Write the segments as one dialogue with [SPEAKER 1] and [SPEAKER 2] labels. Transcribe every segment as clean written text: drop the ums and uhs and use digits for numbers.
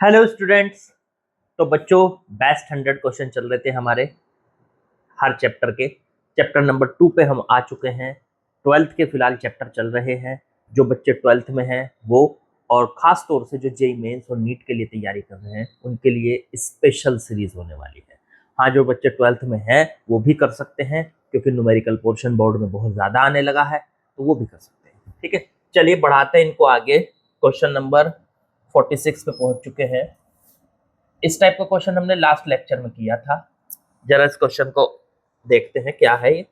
[SPEAKER 1] Hello students. तो बच्चों, best 100 question चल रहे थे हमारे हर चैप्टर के। चैप्टर नंबर 2 पे हम आ चुके हैं। 12th के फिलहाल चैप्टर चल रहे हैं। जो बच्चे 12th में हैं वो, और ख़ास तौर से जो जेई मेंस और नीट के लिए तैयारी कर रहे हैं, उनके लिए स्पेशल सीरीज़ होने वाली है। हाँ, जो बच्चे 12th में हैं वो भी कर सकते हैं, क्योंकि न्यूमेरिकल पोर्शन बोर्ड में बहुत ज़्यादा आने लगा है, तो वो भी कर सकते हैं। ठीक है, चलिए बढ़ाते हैं इनको आगे। क्वेश्चन नंबर 46 पे पहुंच चुके हैं। इस टाइप का क्वेश्चन हमने लास्ट लेक्चर में किया था। जरा इस क्वेश्चन को देखते हैं क्या है ये।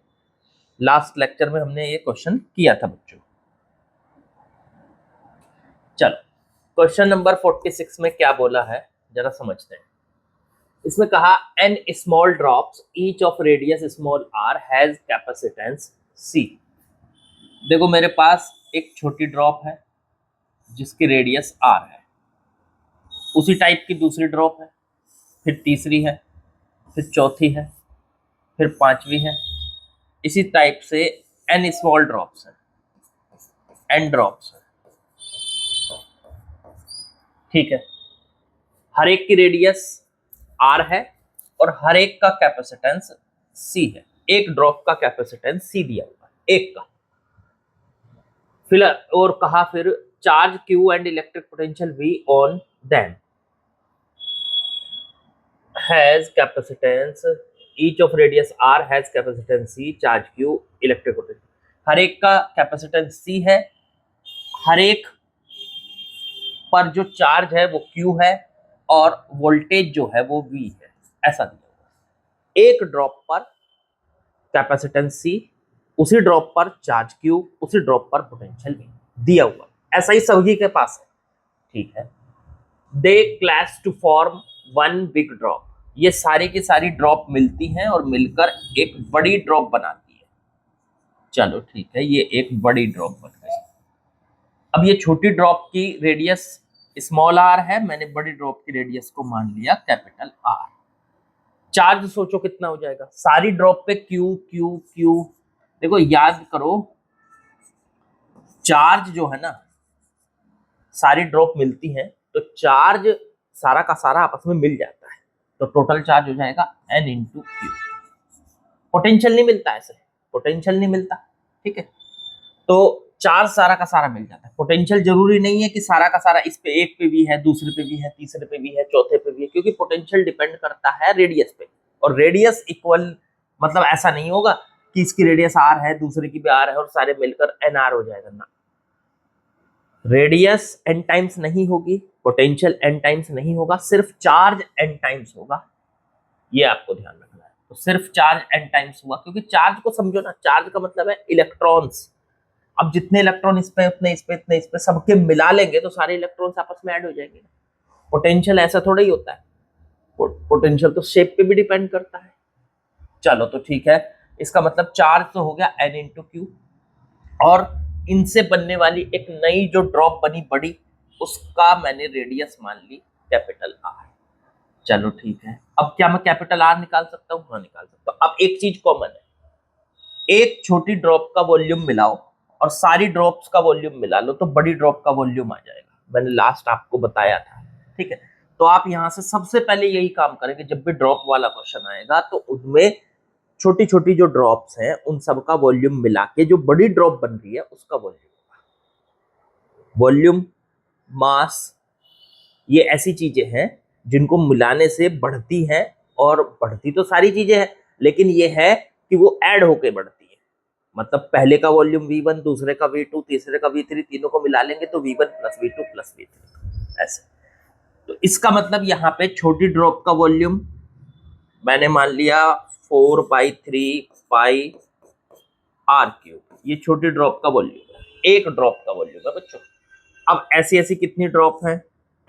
[SPEAKER 1] लास्ट लेक्चर में हमने ये क्वेश्चन किया था बच्चों। चलो, क्वेश्चन नंबर 46 में क्या बोला है जरा समझते हैं। इसमें कहा n small drops each of radius small r has capacitance C. देखो, मेरे पास एक छोटी ड्रॉप है जिसकी रेडियस आर है, उसी टाइप की दूसरी ड्रॉप है, फिर तीसरी है, फिर चौथी है, फिर पांचवी है। इसी टाइप से एन स्मॉल ड्रॉप्स है, एन ड्रॉप्स है। ठीक है, हर एक की रेडियस आर है और हर एक का कैपेसिटेंस सी है। एक ड्रॉप का कैपेसिटेंस सी दिया हुआ है, एक का। फिर और कहा फिर charge Q and electric potential V on them has capacitance each of radius R has capacitance C, charge Q, electric potential. हर एक का कैपेसिटेंस सी है, हर एक पर जो चार्ज है वो क्यू है और वोल्टेज जो है वो वी है, ऐसा दिया हुआ है। एक ड्रॉप पर कैपेसिटेंस सी, उसी ड्रॉप पर चार्ज क्यू, उसी ड्रॉप पर पोटेंशियल वी दिया हुआ, ऐसा ही सभी के पास है। ठीक है, they clash to form one big drop. ये सारी की सारी ड्रॉप मिलती हैं और मिलकर एक बड़ी ड्रॉप बनाती है। चलो ठीक है, ये एक बड़ी ड्रॉप बन गई। अब ये छोटी ड्रॉप की रेडियस स्मॉल आर है, मैंने बड़ी ड्रॉप की रेडियस को मान लिया कैपिटल आर। चार्ज सोचो कितना हो जाएगा सारी ड्रॉप पे, क्यू क्यू क्यू। देखो याद करो, चार्ज जो है ना, सारी ड्रॉप मिलती है तो चार्ज सारा का सारा आपस में मिल जाता है, तो टोटल चार्ज हो जाएगा n इंटू क्यू। पोटेंशियल नहीं मिलता ऐसे, पोटेंशियल नहीं मिलता। ठीक है, तो चार्ज सारा का सारा मिल जाता है। पोटेंशियल जरूरी नहीं है कि सारा का सारा इस पे, एक पे भी है, दूसरे पे भी है, तीसरे पे भी है, चौथे पे भी है, क्योंकि पोटेंशियल डिपेंड करता है रेडियस पे। और रेडियस इक्वल मतलब ऐसा नहीं होगा कि इसकी रेडियस आर है, दूसरे की भी आर है और सारे मिलकर एन आर हो जाएगा ना। रेडियस एन टाइम्स नहीं होगी, पोटेंशियल एन टाइम्स नहीं होगा, सिर्फ चार्ज एन टाइम्स होगा। ये आपको ध्यान रखना है। तो सिर्फ चार्ज एन टाइम्स हुआ, क्योंकि चार्ज को समझो ना, चार्ज का मतलब है इलेक्ट्रॉन्स। अब जितने इलेक्ट्रॉन इस पे, उतने इस पे, इतने इस पे, सबके मिला लेंगे तो सारे इलेक्ट्रॉन्स आपस में ऐड हो जाएंगे। पोटेंशियल ऐसा थोड़ा ही होता है, पोटेंशियल तो शेप पे भी डिपेंड करता है। चलो तो ठीक है, इसका मतलब चार्ज तो हो गया n इंटू क्यू, और इनसे बनने वाली एक नई जो ड्रॉप बनी बड़ी, उसका मैंने रेडियस मान ली कैपिटल आर। चलो ठीक है, अब क्या मैं कैपिटल आर निकाल सकता हूँ? हाँ, निकाल सकता हूँ। अब एक चीज कॉमन है, एक छोटी ड्रॉप का वॉल्यूम मिलाओ और सारी ड्रॉप्स का वॉल्यूम मिला लो तो बड़ी ड्रॉप का वॉल्यूम आ जाएगा। मैंने लास्ट आपको बताया था। ठीक है, तो आप यहां से सबसे पहले यही काम करेंगे, जब भी ड्रॉप वाला क्वेश्चन आएगा तो उनमें छोटी छोटी जो ड्रॉप्स हैं उन सब का वॉल्यूम मिला के जो बड़ी ड्रॉप बन रही है उसका वॉल्यूम, मास, ये ऐसी चीजें हैं जिनको मिलाने से बढ़ती हैं। और बढ़ती तो सारी चीजें हैं, लेकिन ये है कि वो ऐड होके बढ़ती है। मतलब पहले का वॉल्यूम V1, दूसरे का V2, तीसरे का V3, तीनों को मिला लेंगे तो V1 plus V2 plus V3 ऐसे। तो इसका मतलब यहाँ पे छोटी ड्रॉप का वॉल्यूम मैंने मान लिया 4/3 पाई आर क्यूब। ये छोटी ड्रॉप का वॉल्यूम है, एक ड्रॉप का वॉल्यूम है बच्चों। अब ऐसी ऐसी कितनी ड्रॉप है?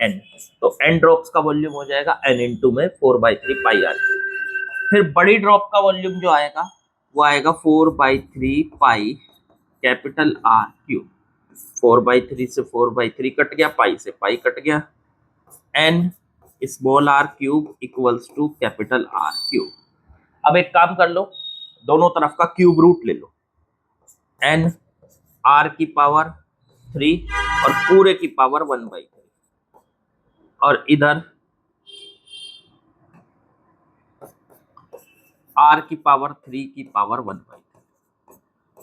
[SPEAKER 1] n। तो n ड्रॉप्स का वॉल्यूम हो जाएगा n इंटू में 4/3 पाई आर। फिर बड़ी ड्रॉप का वॉल्यूम जो आएगा वो आएगा 4/3 पाई कैपिटल आर क्यूब। 4/3 से 4/3 कट गया, पाई से पाई कट गया, n small r cube equals to capital R cube. अब एक काम कर लो, दोनों तरफ का क्यूब रूट ले लो, n r की पावर 3 और पूरे की पावर 1/3। और इधर r की पावर 3 की पावर 1/3,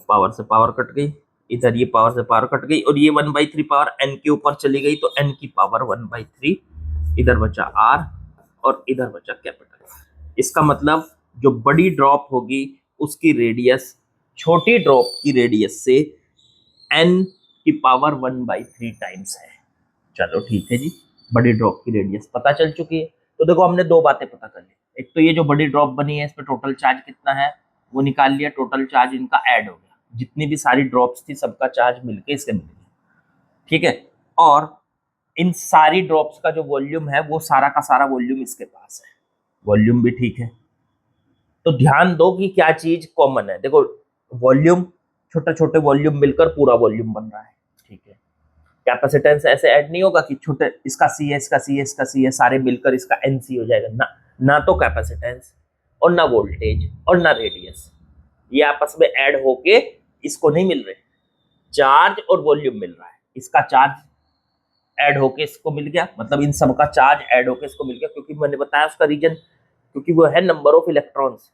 [SPEAKER 1] पावर से पावर कट गई, इधर ये पावर से पावर कट गई और ये 1/3 पावर n के ऊपर चली गई तो n की पावर 1/3, इधर बचा r और इधर बचा कैपिटल। इसका मतलब जो बड़ी ड्रॉप होगी उसकी रेडियस छोटी ड्रॉप की रेडियस से n की पावर 1/3 टाइम्स है। चलो ठीक है जी, बड़ी ड्रॉप की रेडियस पता चल चुकी है। तो देखो हमने दो बातें पता कर ली, एक तो ये जो बड़ी ड्रॉप बनी है इसमें टोटल चार्ज कितना है वो निकाल लिया, टोटल चार्ज इनका ऐड हो गया, जितनी भी सारी ड्रॉप्स थी सबका चार्ज मिलके इससे मिल गया, ठीक है। और इन सारी ड्रॉप्स का जो वॉल्यूम है वो सारा का सारा वॉल्यूम इसके पास है, वॉल्यूम भी ठीक है। तो ध्यान दो कि क्या चीज कॉमन है, देखो वॉल्यूम, छोटे छोटे वॉल्यूम मिलकर पूरा वॉल्यूम बन रहा है, ठीक है। कैपेसिटेंस ऐसे ऐड नहीं होगा कि छोटे इसका सी है इसका सी है इसका सी है सारे मिलकर इसका एन सी हो जाएगा ना, ना तो कैपेसिटेंस और ना वोल्टेज और ना रेडियस ये आपस में ऐड होके इसको नहीं मिल रहे, चार्ज और वॉल्यूम मिल रहा है, इसका चार्ज ऐड होके इसको मिल गया, मतलब इन सब का चार्ज ऐड होके इसको मिल गया, क्योंकि मैंने बताया उसका रीजन, क्योंकि वो है नंबर ऑफ इलेक्ट्रॉन्स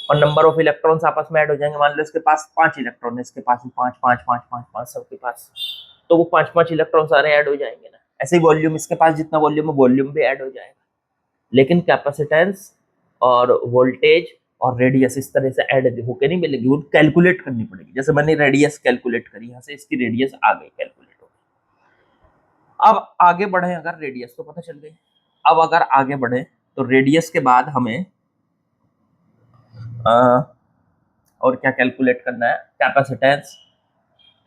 [SPEAKER 1] और नंबर ऑफ इलेक्ट्रॉन्स आपस में ऐड हो जाएंगे। मान लो इसके पास 5 इलेक्ट्रॉन है, इसके पास भी 5 5 5 5 5 सबके पास, तो वो 5 5 इलेक्ट्रॉन सारे ऐड हो जाएंगे ना। ऐसे ही वॉल्यूम, इसके पास जितना वॉल्यूम है वॉल्यूम भी ऐड हो जाएगा, लेकिन कैपेसिटेंस और वोल्टेज और रेडियस इस तरह से ऐड होकर नहीं मिलेगी, वो कैलकुलेट करनी पड़ेगी। जैसे मैंने रेडियस कैलकुलेट करी, यहाँ से इसकी रेडियस आ गई कैलकुलेट हो गई। अब आगे बढ़े, अगर रेडियस तो पता चल गई, अब अगर आगे बढ़े तो रेडियस के बाद हमें और क्या कैलकुलेट करना है, कैपेसिटेंस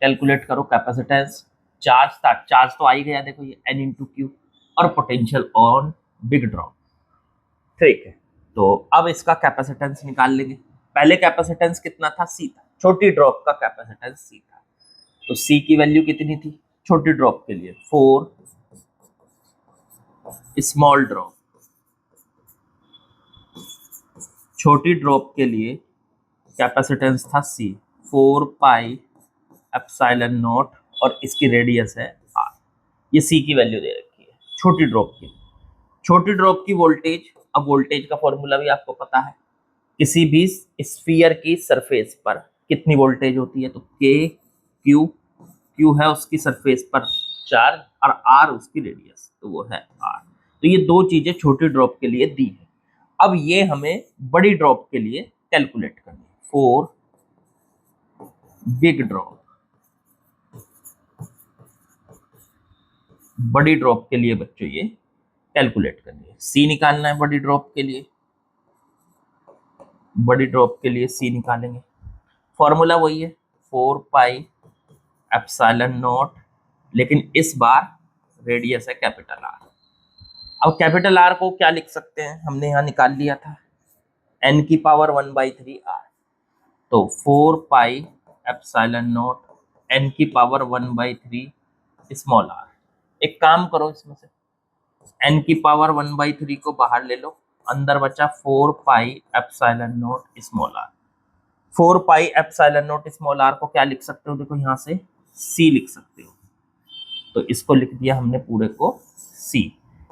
[SPEAKER 1] कैलकुलेट करो, कैपेसिटेंस, चार्ज था, चार्ज तो आ ही गया, देखो ये n इंटू क्यू, और पोटेंशियल ऑन बिग ड्रॉप, ठीक है। तो अब इसका कैपेसिटेंस निकाल लेंगे, पहले कैपेसिटेंस कितना था, c था, छोटी ड्रॉप का कैपेसिटेंस c था, तो c की वैल्यू कितनी थी छोटी ड्रॉप के लिए, 4 स्मॉल ड्रॉप, छोटी ड्रॉप के लिए कैपेसिटेंस था c, 4 पाई एप्सिलॉन नॉट और इसकी रेडियस है r, ये c की वैल्यू दे रखी है छोटी ड्रॉप की। छोटी ड्रॉप की वोल्टेज, अब वोल्टेज का फॉर्मूला भी आपको पता है, किसी भी स्फीयर की सरफेस पर कितनी वोल्टेज होती है, तो k q, q है उसकी सरफेस पर चार्ज और r उसकी रेडियस, तो वो है r। तो ये दो चीजें छोटी ड्रॉप के लिए दी है। अब ये हमें बड़ी ड्रॉप के लिए कैलकुलेट करनी है, फॉर बिग ड्रॉप, बड़ी ड्रॉप के लिए बच्चों ये कैलकुलेट करनी है, सी निकालना है बड़ी ड्रॉप के लिए, बड़ी ड्रॉप के लिए सी निकालेंगे, फॉर्मूला वही है 4 पाई एप्सिलॉन नॉट, लेकिन इस बार रेडियस है कैपिटल आर। अब कैपिटल आर को क्या लिख सकते हैं, हमने यहाँ निकाल लिया था n की पावर 1/3 r, तो 4 पाई एप्सिलॉन नॉट n की पावर 1/3 स्मॉल r। एक काम करो, इसमें से n की पावर 1/3 को बाहर ले लो, अंदर बचा 4 pi epsilon not small r। 4 pi epsilon not small r को क्या लिख सकते हो, देखो यहाँ से c लिख सकते हो, तो इसको लिख दिया हमने पूरे को c,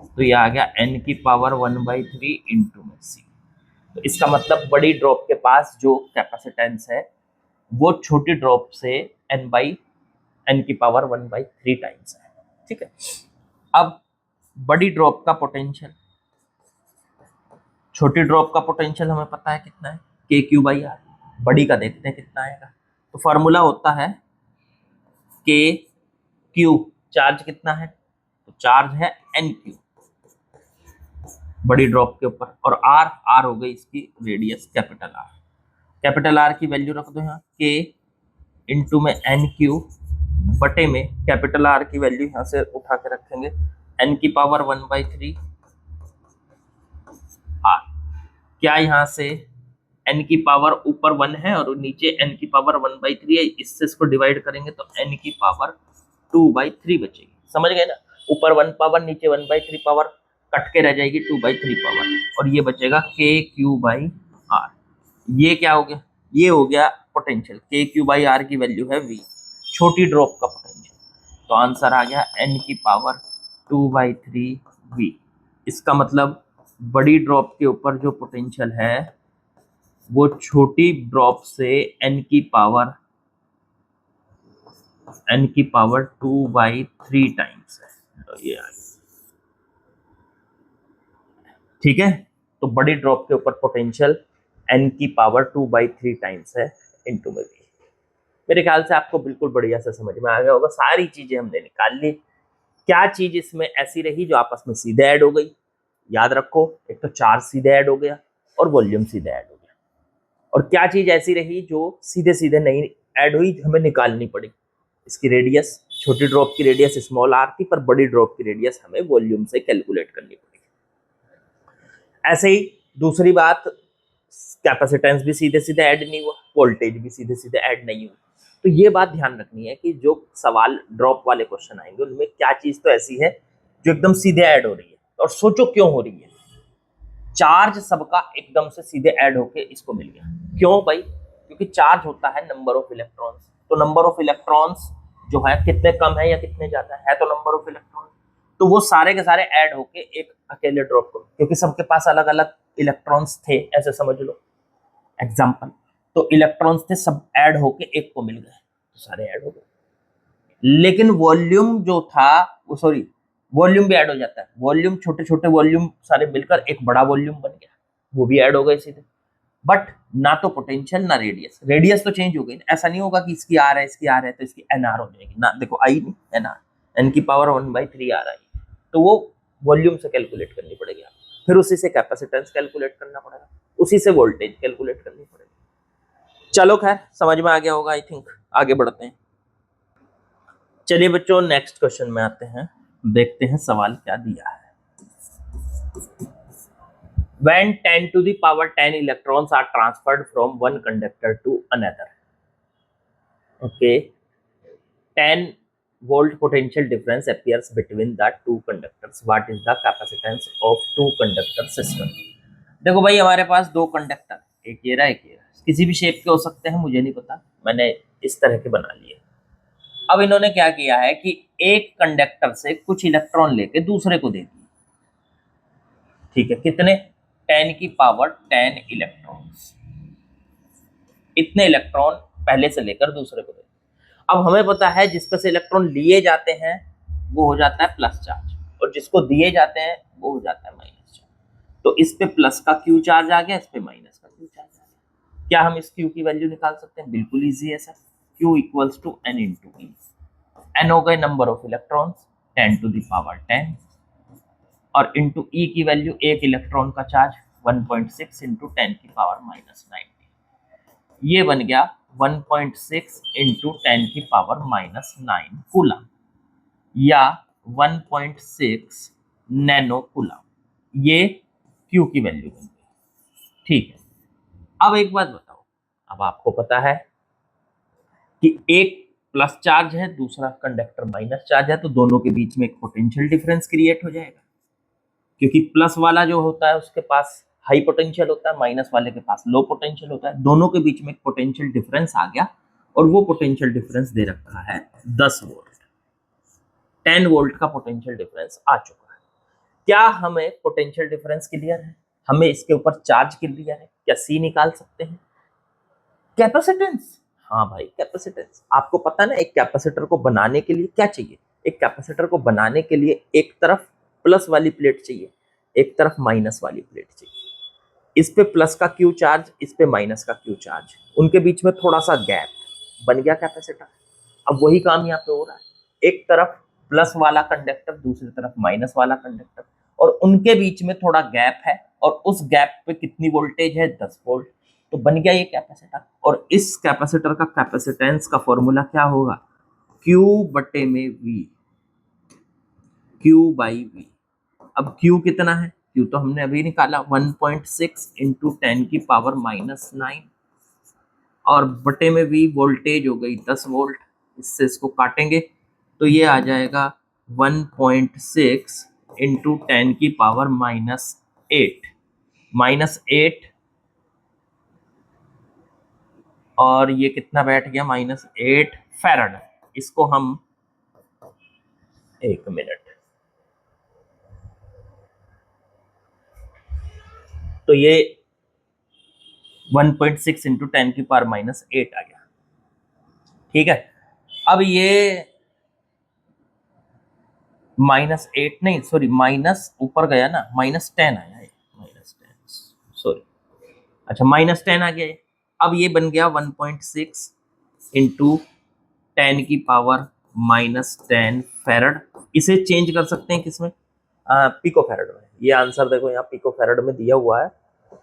[SPEAKER 1] तो ये आ गया n की पावर 1/3 इंटू में c। तो इसका मतलब बड़ी ड्रॉप के पास जो कैपेसिटेंस है वो छोटी ड्रॉप से n की पावर 1/3 टाइम्स है, ठीक है। अब बड़ी ड्रॉप का पोटेंशियल, छोटी ड्रॉप का पोटेंशियल हमें पता है कितना है, के क्यू बाई आर, बड़ी का देखते हैं कितना आएगा, तो फॉर्मूला होता है के क्यू, चार्ज कितना है, तो चार्ज है एन क्यू बड़ी ड्रॉप के ऊपर, और आर, आर हो गई इसकी radius capital R, capital R की वैल्यू रख दो यहाँ के इंटू में एन क्यू बटे में कैपिटल आर की वैल्यू यहाँ से उठा के रखेंगे n की पावर 1/3 आर, क्या यहाँ से n की पावर ऊपर 1 है और नीचे n की पावर 1/3 है, इससे इसको डिवाइड करेंगे तो n की पावर 2/3 बचेगी, समझ गए ना, ऊपर 1 पावर नीचे 1/3 पावर कट के रह जाएगी 2/3 पावर, और ये बचेगा के क्यू बाई आर। ये क्या हो गया, ये हो गया पोटेंशियल, के क्यू बाई आर की वैल्यू है v, छोटी ड्रॉप का पोटेंशियल, तो आंसर आ गया n की पावर 2/3 v। इसका मतलब बड़ी ड्रॉप के ऊपर जो पोटेंशियल है वो छोटी ड्रॉप से n की पावर 2/3 टाइम्स है। तो ये आ गया। ठीक है, तो बड़ी ड्रॉप के ऊपर पोटेंशियल n की पावर 2/3 टाइम्स है इनटू में v। मेरे ख्याल से आपको बिल्कुल बढ़िया से समझ में आ गया होगा। सारी चीजें हमने निकाल ली। क्या चीज इसमें ऐसी रही जो आपस में सीधे ऐड हो गई? याद रखो, एक तो चार्ज सीधे ऐड हो गया और वॉल्यूम सीधे ऐड हो गया। और क्या चीज ऐसी रही जो सीधे सीधे नहीं ऐड हुई, हमें निकालनी पड़ी? इसकी रेडियस, छोटी ड्रॉप की रेडियस स्मॉल आर थी, पर बड़ी ड्रॉप की रेडियस हमें वॉल्यूम से कैलकुलेट करनी पड़ी। ऐसे ही दूसरी बात, कैपेसिटेंस भी सीधे सीधे ऐड नहीं हुआ, वोल्टेज भी सीधे सीधे ऐड नहीं हुआ। तो ये बात ध्यान रखनी है कि जो सवाल ड्रॉप वाले क्वेश्चन आएंगे उनमें क्या चीज तो ऐसी है जो एकदम सीधे ऐड हो रही है। और सोचो क्यों हो रही है? चार्ज सबका एकदम से सीधे ऐड होके इसको मिल गया। क्यों भाई? क्योंकि चार्ज होता है नंबर ऑफ इलेक्ट्रॉन्स। तो नंबर ऑफ इलेक्ट्रॉन्स जो है कितने कम है या कितने ज्यादा है तो नंबर ऑफ इलेक्ट्रॉन, तो वो सारे के सारे ऐड होके एक अकेले ड्रॉप को, क्योंकि सबके पास अलग अलग इलेक्ट्रॉन्स थे, ऐसे समझ लो एग्जाम्पल। तो इलेक्ट्रॉन्स थे, सब ऐड होके एक को मिल गए, तो सारे ऐड हो गए। लेकिन वॉल्यूम जो था वो, सॉरी, वॉल्यूम भी ऐड हो जाता है। वॉल्यूम, छोटे छोटे वॉल्यूम सारे मिलकर एक बड़ा वॉल्यूम बन गया, वो भी ऐड हो गए सीधे। बट ना तो पोटेंशियल ना रेडियस। रेडियस तो चेंज हो गई, ऐसा नहीं होगा कि इसकी आर है इसकी आर है तो इसकी एन आर हो जाएगी ना। देखो आई नहीं, एन आर, एन की पावर 1/3 आ रहा है, तो वो वॉल्यूम से कैलकुलेट करनी पड़ेगी। फिर उसी से कैपेसिटेंस कैलकुलेट करना पड़ेगा, उसी से वोल्टेज कैलकुलेट करनी पड़ेगी। चलो खैर, समझ में आ गया होगा आई थिंक। आगे बढ़ते हैं। चलिए बच्चों, नेक्स्ट क्वेश्चन में आते हैं, देखते हैं सवाल क्या दिया है। When 10 to the power 10 electrons are transferred from one conductor to another, okay, 10 volt potential difference appears between the two conductors. What is the capacitance of two conductor system? देखो भाई, हमारे पास दो कंडक्टर, एक ये रहा एक ये रहा, किसी भी शेप के हो सकते हैं, मुझे नहीं पता, मैंने इस तरह के बना लिए। अब इन्होंने क्या किया है कि एक कंडक्टर से कुछ इलेक्ट्रॉन लेके दूसरे को दे दिए। ठीक है, कितने? 10 की पावर 10 इलेक्ट्रॉन्स, इतने इलेक्ट्रॉन पहले से लेकर दूसरे को दे। अब हमें पता है जिस पे से इलेक्ट्रॉन लिए जाते हैं वो हो जाता है प्लस चार्ज, और जिसको दिए जाते हैं वो हो जाता है माइनस चार्ज। तो इस पे प्लस का क्यू चार्ज आ गया, इस पे माइनस का क्यू चार्ज आ गया। क्या हम इस क्यू की वैल्यू निकाल सकते हैं? बिल्कुल ईजी है sir. Q equals to n into e. N हो गए number of electrons, 10 to the power 10, और इंटू ई की वैल्यू, एक इलेक्ट्रॉन का चार्ज 1.6 इंटू 10 की पावर -90। ये बन गया 1.6 इंटू 10 की पावर -9 कूलम, या 1.6 नैनो कूलम। ये क्यू की वैल्यू बन गई। ठीक है, अब एक बात बताओ, अब आपको पता है कि एक प्लस चार्ज है, दूसरा कंडक्टर माइनस चार्ज है, तो दोनों के बीच में एक पोटेंशियल डिफरेंस क्रिएट हो जाएगा, क्योंकि प्लस वाला जो होता है उसके पास हाई पोटेंशियल होता है, माइनस वाले के पास लो पोटेंशियल होता है। दोनों के बीच में एक पोटेंशियल डिफरेंस आ गया, और वो पोटेंशियल डिफरेंस दे रखा है 10 वोल्ट। 10 वोल्ट का पोटेंशियल डिफरेंस आ चुका है। क्या हमें पोटेंशियल डिफरेंस क्लियर है? हमें इसके ऊपर चार्ज क्लियर है? क्या सी निकाल सकते हैं? कैपेसिटेंस, हाँ भाई कैपेसिटेंस। आपको पता ना, एक कैपेसिटर को बनाने के लिए क्या चाहिए? एक कैपेसिटर को बनाने के लिए एक तरफ प्लस वाली प्लेट चाहिए, एक तरफ माइनस वाली प्लेट चाहिए। इस पे प्लस का क्यू चार्ज, इस पे माइनस का क्यू चार्ज, उनके बीच में थोड़ा सा गैप, बन गया कैपेसिटर। अब वही काम यहाँ पे हो रहा है, एक तरफ प्लस वाला कंडक्टर, दूसरी तरफ माइनस वाला कंडक्टर, और उनके बीच में थोड़ा गैप है, और उस गैप पे कितनी वोल्टेज है? 10 वोल्ट। तो बन गया ये कैपेसिटर। और इस कैपेसिटर का कैपेसिटेंस का फॉर्मूला क्या होगा? Q बटे में V, Q बाई V। अब Q कितना है? Q तो हमने अभी निकाला, 1.6 इंटू 10 की पावर -9, और बटे में V वोल्टेज हो गई 10 वोल्ट। इससे इसको काटेंगे तो ये आ जाएगा 1.6 इंटू 10 की पावर -8, और ये कितना बैठ गया? -8 फैराड। इसको हम, एक मिनट, तो ये 1.6 इंटू 10⁻⁸ आ गया। ठीक है, अब ये -8 नहीं, सॉरी, माइनस ऊपर गया ना, -10 आया है, -10, सॉरी, अच्छा -10 आ गया ये। अब ये बन गया 1.6 इंटू 10⁻⁻10 फेरड। इसे चेंज कर सकते हैं किसमें, पिको फेरड में। ये आंसर देखो यहाँ पिको फेरड में दिया हुआ है,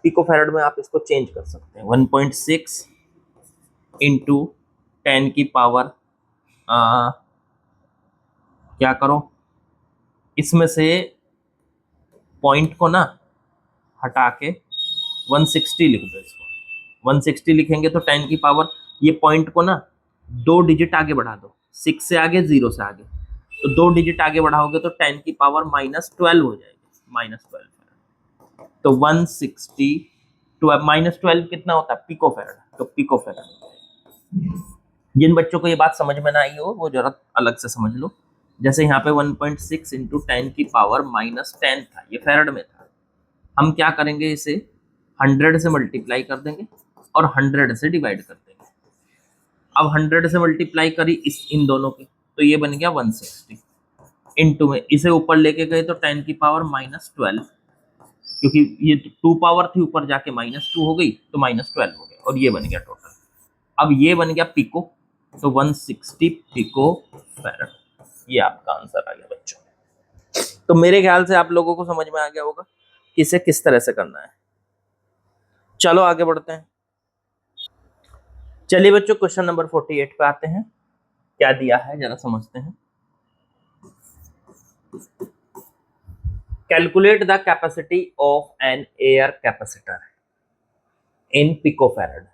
[SPEAKER 1] पिको फेरड में आप इसको चेंज कर सकते हैं। 1.6 इंटू 10⁻, क्या करो, इसमें से पॉइंट को ना हटा के 160 लिख दो इसको। 160 लिखेंगे तो 10⁻, ये पॉइंट को ना 2 डिजिट आगे बढ़ा दो, 6 से आगे, 0 से आगे, तो 2 डिजिट आगे बढ़ाओगे तो 10⁻⁻12 हो जाएगी, -12। तो 160 -12 कितना होता है, पिको फेरड, तो पिको फेरड। जिन बच्चों को ये बात समझ में ना आई हो वो जरा अलग से समझ लो। जैसे यहाँ पे 1.6 इंटू 10⁻⁻10 था, ये फेरड में था, हम क्या करेंगे, इसे 100 से मल्टीप्लाई कर देंगे और 100 से डिवाइड कर देंगे। अब 100 से मल्टीप्लाई करी इन दोनों की, तो ये बन गया 160 इंटू में इसे ऊपर लेके गए तो 10⁻⁻12, क्योंकि ये 2 पावर थी, ऊपर जाके -2 हो गई तो -12 हो गया, और ये बन गया टोटल। अब ये बन गया पिको, तो 160 पिको फेरड। ये आपका आंसर आ गया बच्चों। तो मेरे ख्याल से आप लोगों को समझ में आ गया होगा कि इसे किस तरह से करना है। चलो आगे बढ़ते हैं। चलिए बच्चों, क्वेश्चन नंबर 48 पे आते हैं। क्या दिया है जरा समझते हैं। Calculate the capacity of an air capacitor in picofarad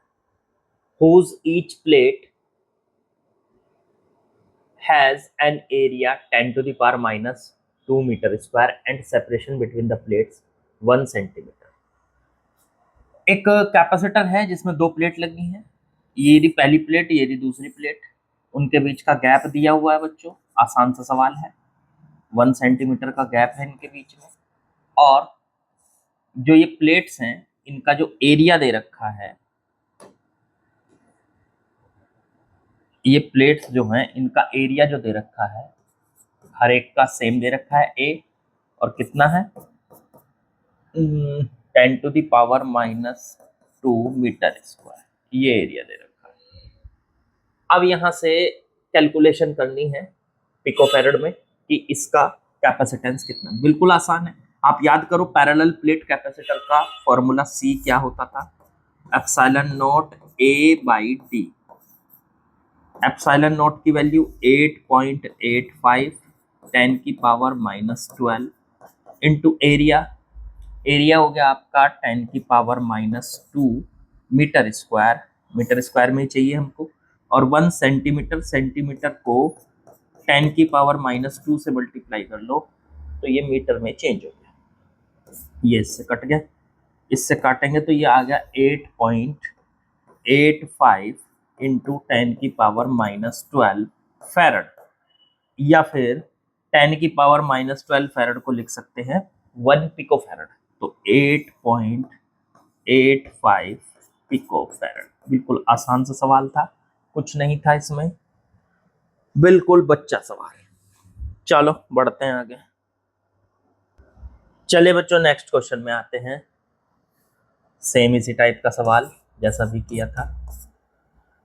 [SPEAKER 1] whose each plate has an area 10 to the power minus 2 meter square and separation between the plates 1 centimetre. एक कैपेसिटर है जिसमें 2 प्लेट लगी हैं, ये रही पहली प्लेट, ये रही दूसरी प्लेट, उनके बीच का गैप दिया हुआ है बच्चों, आसान सा सवाल है, 1 सेंटीमीटर का गैप है इनके बीच में। और जो ये प्लेट्स हैं इनका जो एरिया दे रखा है, ये प्लेट्स जो हैं इनका एरिया जो दे रखा है, हर एक का सेम दे रखा है ए, और कितना है 10 to the power -2 metre square, ये एरिया दे रखा है। अब यहाँ से कैलकुलेशन करनी है पिकोफैरड में कि इसका कैपेसिटेंस कितना। बिल्कुल आसान है, आप याद करो पैरेलल प्लेट कैपेसिटर का फॉर्मूला C क्या होता था, epsilon naught A/D। Epsilon not की वैल्यू 8.85 10⁻⁻12 इंटू एरिया, एरिया हो गया आपका 10⁻⁻2 मीटर स्क्वायर, मीटर स्क्वायर में चाहिए हमको, और 1 सेंटीमीटर, सेंटीमीटर को 10⁻⁻2 से मल्टीप्लाई कर लो तो ये मीटर में चेंज हो गया, ये इससे कट गया, इससे काटेंगे तो ये आ गया 8.85 इंटू 10⁻⁻12 फेरड, या फिर 10⁻⁻12 फेरड को लिख सकते हैं 1 पिको फेरड, तो 8.85 पिको फेरड। बिल्कुल आसान सा सवाल था, कुछ नहीं था इसमें, बिल्कुल बच्चा सवाल। चलो बढ़ते हैं आगे। चलिए बच्चों नेक्स्ट क्वेश्चन में आते हैं, सेम इसी टाइप का सवाल जैसा भी किया था।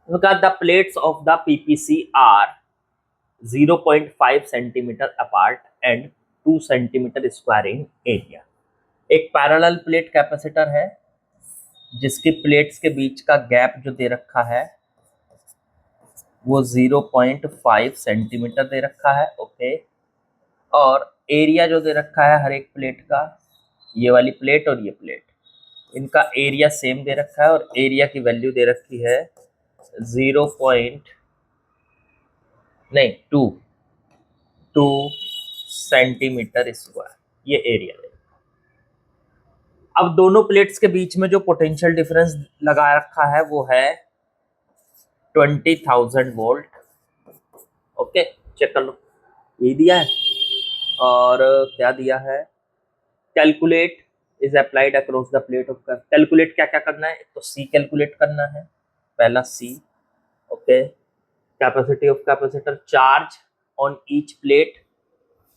[SPEAKER 1] The plates of the PPC are 0.5 centimetre apart and 2 centimetre square in area. एक पैरेलल प्लेट कैपेसिटर है जिसकी प्लेट्स के बीच का गैप जो दे रखा है वो 0.5 सेंटीमीटर दे रखा है, ओके। और एरिया जो दे रखा है हर एक प्लेट का, ये वाली प्लेट और ये प्लेट, इनका एरिया सेम दे रखा है, और एरिया की वैल्यू दे रखी है 2 सेंटीमीटर स्क्वायर, ये एरिया दे। अब दोनों प्लेट्स के बीच में जो पोटेंशियल डिफरेंस लगा रखा है वो है 20,000 वोल्ट, ओके। चेक कर लो, ये दिया है, और क्या दिया है, calculate is applied across the plate of calculate क्या क्या करना है, तो सी कैलकुलेट करना है, पहला C. Okay, capacity of capacitor, charge on each plate,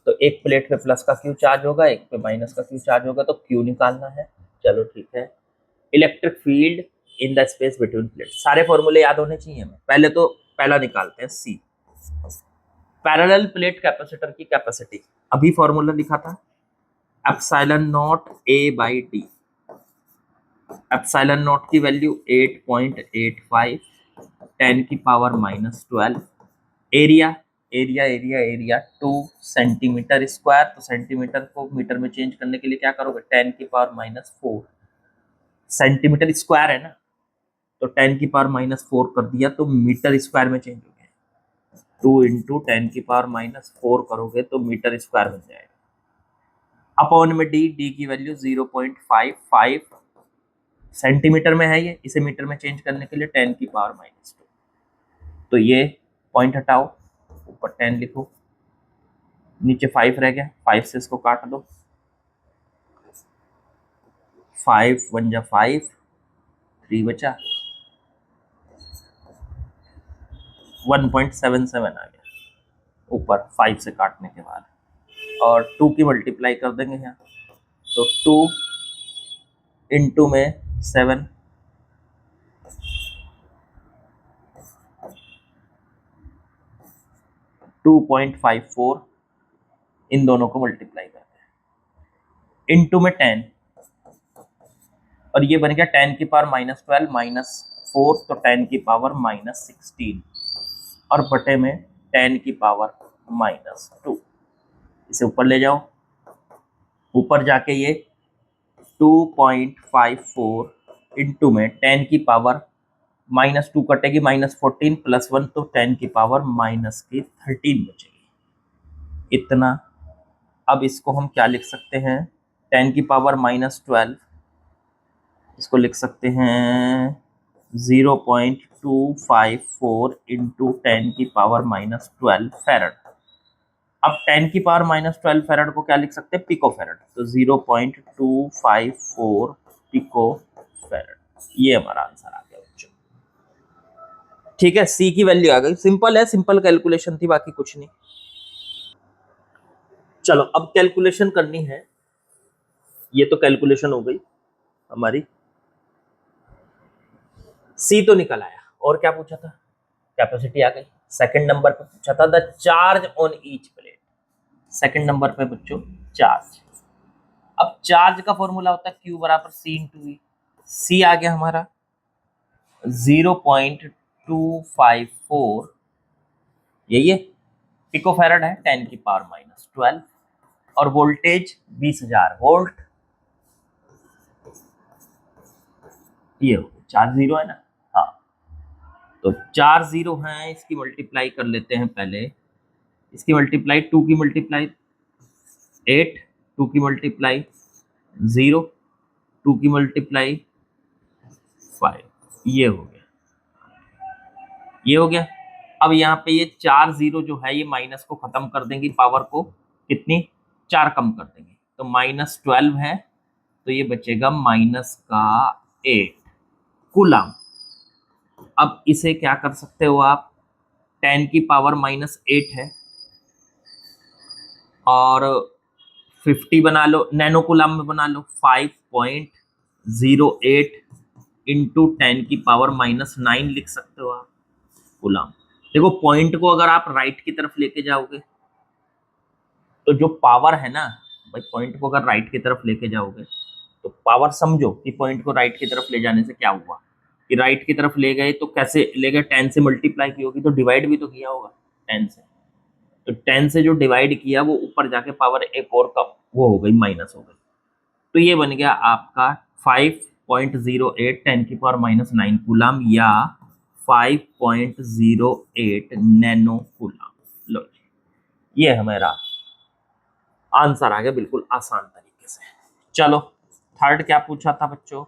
[SPEAKER 1] तो एक प्लेट पे प्लस का क्यू चार्ज होगा, एक पे माइनस का क्यू चार्ज होगा, तो क्यू निकालना है। चलो ठीक है। Electric field in the space between plate, सारे फॉर्मूले याद होने चाहिए हमें। पहले तो पहला निकालते हैं सी, पैरेलल प्लेट कैपेसिटर की कैपेसिटी, अभी फॉर्मूला लिखा था epsilon not a by D. Epsilon not की वैल्यू 8.85, 10 की power -12। Area area area area 2 centimetre square, तो सेंटीमीटर को मीटर में चेंज करने के लिए क्या करोगे, 10 की पावर -4। सेंटीमीटर स्क्वायर है ना, तो 10 की पावर -4 कर दिया तो मीटर स्क्वायर में चेंज हो गया। 2 इंटू 10 की पावर -4 करोगे तो मीटर स्क्वायर बन जाएगा। अपॉन में डी की वैल्यू 0.55 सेंटीमीटर में है ये, इसे मीटर में चेंज करने के लिए 10 की पावर -2। तो ये पॉइंट हटाओ, ऊपर 10 लिखो, नीचे 5 रह गया, 5 से इसको काट दो, 5 1 जा 5, 3 बचा, 1.77 आ गया ऊपर 5 से काटने के बाद। और 2 की मल्टीप्लाई कर देंगे यहाँ, तो 2 इंटू में 7, 2.54, इन दोनों को मल्टीप्लाई करते हैं, इंटू में 10, और ये बन गया 10 की पावर -12 -4, तो 10 की पावर -16, और बटे में 10 की पावर -2। इसे ऊपर ले जाओ, ऊपर जाके ये 2.54 इंटू में 10 की पावर -2 कटेगी, -14 + 1, तो 10 की पावर -13 बचेगी, इतना। अब इसको हम क्या लिख सकते हैं, 10 की पावर -12, इसको लिख सकते हैं 0.254 इंटू 10 की पावर -12 फैरड। अब 10 की पावर -12 फैरड को क्या लिख सकते हैं, पिको फैरड, तो 0.254 पिको फैरड, ये हमारा आंसर आ गया बच्चों। ठीक है, सी की वैल्यू आ गई, सिंपल है, सिंपल कैलकुलेशन थी, बाकी कुछ नहीं। चलो अब कैलकुलेशन करनी है, ये तो कैलकुलेशन हो गई हमारी, सी तो निकल आया, और क्या पूछा था, कैपेसिटी आ गई। सेकंड नंबर पे पूछा था the charge on each plate, second number पे बच्चों चार्ज। अब चार्ज का फॉर्मूला होता है Q बराबर C इंटू E, सी आ गया हमारा 0.254, यही है, पिकोफैरड है, 10 की पावर -12, और वोल्टेज 20,000 वोल्ट, ये हो, 4 जीरो है ना, हाँ, तो 4 जीरो हैं, इसकी मल्टीप्लाई कर लेते हैं पहले, इसकी मल्टीप्लाई 2 की मल्टीप्लाई 8, 2 की मल्टीप्लाई 0, 2 की मल्टीप्लाई 5, ये हो गया, ये हो गया। अब यहाँ पे ये 4 जीरो जो है ये माइनस को खत्म कर देंगी, पावर को कितनी 4 कम कर देंगे, तो -12 है, तो ये बचेगा -8 कूलम। अब इसे क्या कर सकते हो आप, 10 की पावर -8 है और 50 बना लो, नैनो कूलम में बना लो, 5.08 इंटू 10 की पावर -9 लिख सकते हो आप कूलम। देखो पॉइंट को अगर आप राइट की तरफ लेके जाओगे तो जो पावर है ना भाई, पॉइंट को अगर राइट की तरफ लेके जाओगे तो पावर समझो कि पॉइंट को राइट की तरफ ले जाने से क्या हुआ, कि राइट की तरफ ले गए तो कैसे ले गए, 10 से मल्टीप्लाई की होगी, तो डिवाइड भी तो किया होगा 10 से, तो 10 से जो डिवाइड किया वो ऊपर जाके पावर एक और कम वो हो गई, माइनस हो गई, तो ये बन गया आपका 5.08 10 की पावर -9 कूलम, या 5.08 नैनो कूलम। लो जी, ये हमारा आंसर आ गया बिल्कुल आसान तरीके से। चलो थर्ड क्या पूछा था बच्चों,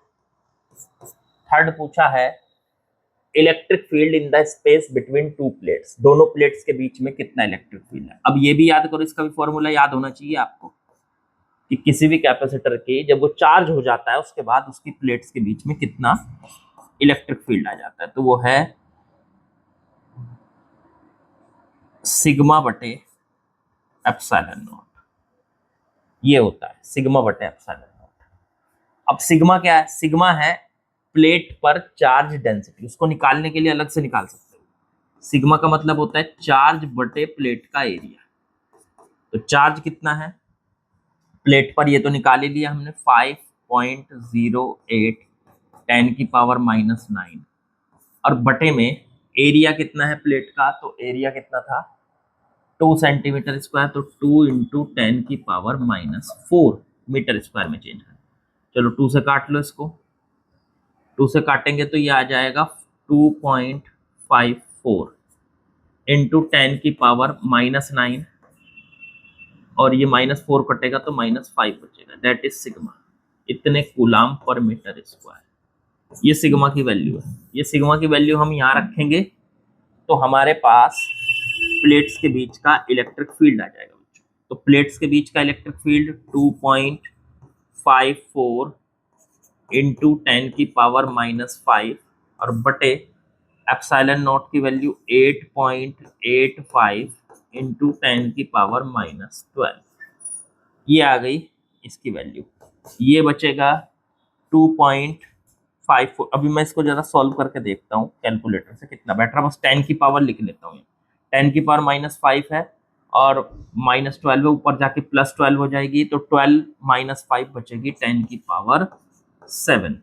[SPEAKER 1] थर्ड पूछा है electric field in the space between two plates, दोनों प्लेट्स के बीच में कितना इलेक्ट्रिक फील्ड है। अब ये भी याद करो, इसका भी फॉर्मूला याद होना चाहिए आपको, कि किसी भी कैपेसिटर की जब वो चार्ज हो जाता है उसके बाद उसकी प्लेट्स के बीच में कितना इलेक्ट्रिक फील्ड आ जाता है, तो वो है सिग्मा बटे एप्सिलॉन नॉट। ये होता है सिग्मा बटे एप्सिलॉन नॉट। अब सिग्मा क्या है? सिग्मा है प्लेट पर चार्ज डेंसिटी, उसको निकालने के लिए अलग से निकाल सकते हो। सिग्मा का मतलब होता है चार्ज बटे प्लेट का एरिया। तो चार्ज कितना है प्लेट पर, ये तो निकाल ही लिया हमने, 5.08 10⁻⁹ और बटे में एरिया कितना है प्लेट का, तो एरिया कितना था 2 सेंटीमीटर स्क्वायर, तो 2 इंटू 10⁻⁴ मीटर स्क्वायर में चेंज है। चलो 2 से काट लो इसको, 2 से काटेंगे तो ये आ जाएगा 2.54 इंटू 10⁻⁹ और ये -4 कटेगा तो -5 बचेगा, दैट इज सिग्मा, इतने कूलाम पर मीटर स्क्वायर। ये सिग्मा की वैल्यू है। ये सिग्मा की वैल्यू हम यहाँ रखेंगे तो हमारे पास प्लेट्स के बीच का इलेक्ट्रिक फील्ड आ जाएगा बच्चों। तो प्लेट्स के बीच का इलेक्ट्रिक फील्ड 2.54 इंटू 10⁻⁵ और बटे एप्सिलॉन नॉट की वैल्यू 8.85 इंटू 10⁻⁻12। ये आ गई इसकी वैल्यू। ये बचेगा 2.54। अभी मैं इसको जरा सॉल्व करके देखता हूँ कैलकुलेटर से कितना बैठ रहा, बस 10 की पावर लिख लेता हूँ। 10⁻⁻5 है और -12 है, ऊपर जाके +12 हो जाएगी, तो 12 - 5 बचेगी 10⁻7।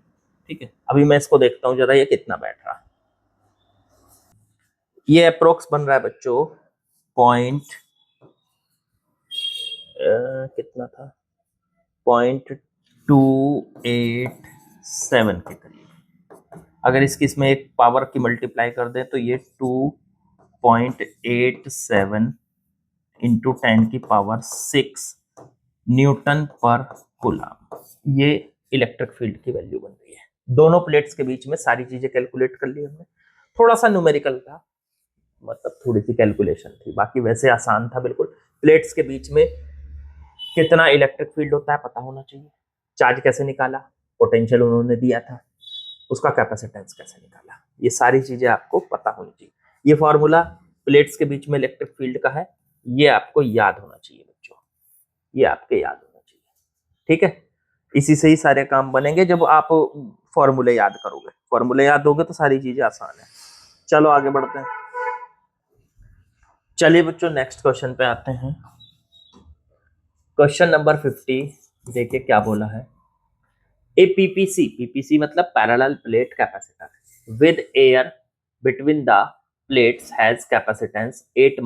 [SPEAKER 1] ठीक है, अभी मैं इसको देखता हूँ जरा ये कितना बैठ रहा। ये अप्रोक्स बन रहा है बच्चों कितना था 0.287 के करीब। अगर इसमें एक पावर की मल्टीप्लाई कर दें तो ये 2.87 इंटू 10⁻⁶ न्यूटन पर कूलम। ये इलेक्ट्रिक फील्ड की वैल्यू बन रही है। दोनों प्लेट्स के बीच में सारी चीजें कैलकुलेट कर ली हमने। थोड़ा सा न्यूमेरिकल था, मतलब थोड़ी सी कैलकुलेशन थी, बाकी वैसे आसान था बिल्कुल। प्लेट्स के बीच में कितना इलेक्ट्रिक फील्ड होता है पता होना चाहिए, चार्ज कैसे निकाला, पोटेंशियल उन्होंने दिया था, उसका कैपेसिटेंस कैसे निकाला, ये सारी चीजें आपको पता होनी चाहिए। ये फॉर्मूला प्लेट्स के बीच में इलेक्ट्रिक फील्ड का है, ये आपको याद होना चाहिए बच्चों, ये आपके याद होना चाहिए। ठीक है, इसी से ही सारे काम बनेंगे जब आप फॉर्मूले याद करोगे। फॉर्मूले याद होगे तो सारी चीजें आसान है। चलो आगे बढ़ते हैं। चलिए बच्चों नेक्स्ट क्वेश्चन पे आते हैं। क्वेश्चन नंबर 50 देखिए क्या बोला है। ए पीपीसी मतलब parallel plate capacitor with air between the plates has capacitance 8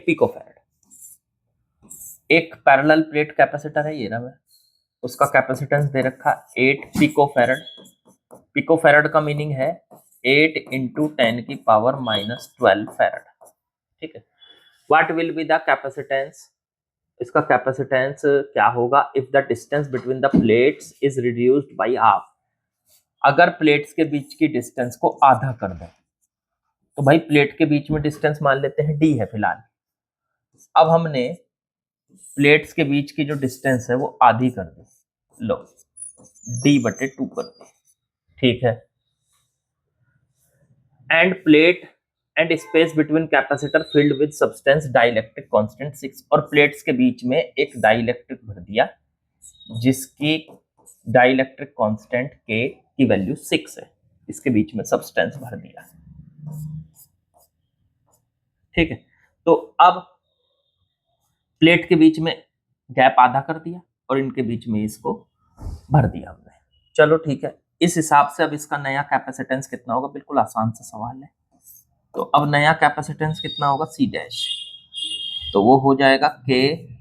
[SPEAKER 1] picofarad. एक पैरेलल प्लेट कैपेसिटर है ये ना, मैं उसका कैपेसिटेंस दे रखा 8 पिकोफैराड। पिकोफैराड का मीनिंग है 8 इंटू 10⁻⁻12 फैराड। ठीक है, what will be the capacitance, इसका कैपेसिटेंस क्या होगा if the distance between the plates is reduced by half. अगर प्लेट्स के बीच की डिस्टेंस को आधा कर दें, तो भाई प्लेट के बीच में डिस्टेंस मान लेते हैं d है फिलहाल। अब हमने प्लेट्स के बीच की जो डिस्टेंस है वो आधी कर दी, लो d/2 कर दी। ठीक है, end plate and space between capacitor filled with substance dielectric constant 6। और प्लेट्स के बीच में एक डाइलेक्ट्रिक भर दिया जिसकी डाइलेक्ट्रिक कांस्टेंट के की वैल्यू 6 है, इसके बीच में सब्सटेंस भर दिया। ठीक है, तो अब प्लेट के बीच में गैप आधा कर दिया और इनके बीच में इसको भर दिया हमने। चलो ठीक है, इस हिसाब से अब इसका नया कैपेसिटेंस कितना होगा, बिल्कुल आसान सा सवाल है। तो अब नया कैपेसिटेंस कितना होगा C डैश, तो वो हो जाएगा K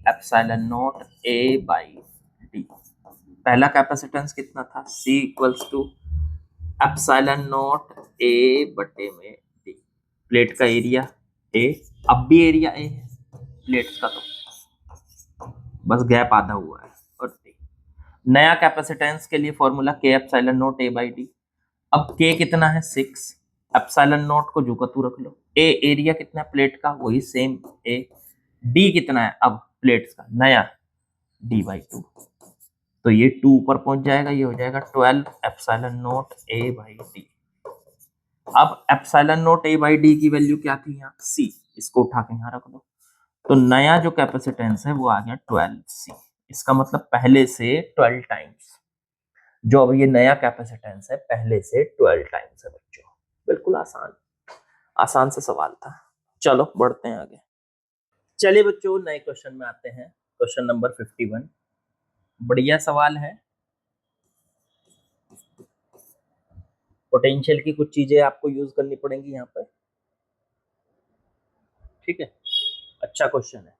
[SPEAKER 1] एप्सिलॉन नॉट A/D। पहला कैपेसिटेंस कितना था C equals to epsilon naught A/D। Plate का एरिया A, अब भी एरिया A है प्लेट्स का, तो बस गैप आधा हुआ है। और नया कैपेसिटेंस के लिए formula K epsilon naught A/D। अब K कितना है 6, एप्सिलॉन नॉट को जो का तू रख लो। A एरिया कितना है प्लेट का, वही सेम A। D कितना है अब प्लेट्स का नया d/2। तो ये 2 ऊपर पहुंच जाएगा, ये हो जाएगा 12 एप्सिलॉन नॉट a/d। अब एप्सिलॉन नॉट a/d की वैल्यू क्या थी यहाँ c, इसको उठा के यहाँ रख दो। तो नया जो कैपेसिटेंस है वो आ गया 12c। इसका मतलब पहले से 12 टाइम्स, जो अब ये नया कैपेसिटेंस है पहले से 12 टाइम्स है बच्चों। बिल्कुल आसान आसान सा सवाल था। चलो बढ़ते हैं आगे। चलिए बच्चों नए क्वेश्चन में आते हैं। क्वेश्चन नंबर 51 बढ़िया सवाल है। पोटेंशियल की कुछ चीजें आपको यूज करनी पड़ेंगी यहाँ पर, ठीक है। अच्छा क्वेश्चन है।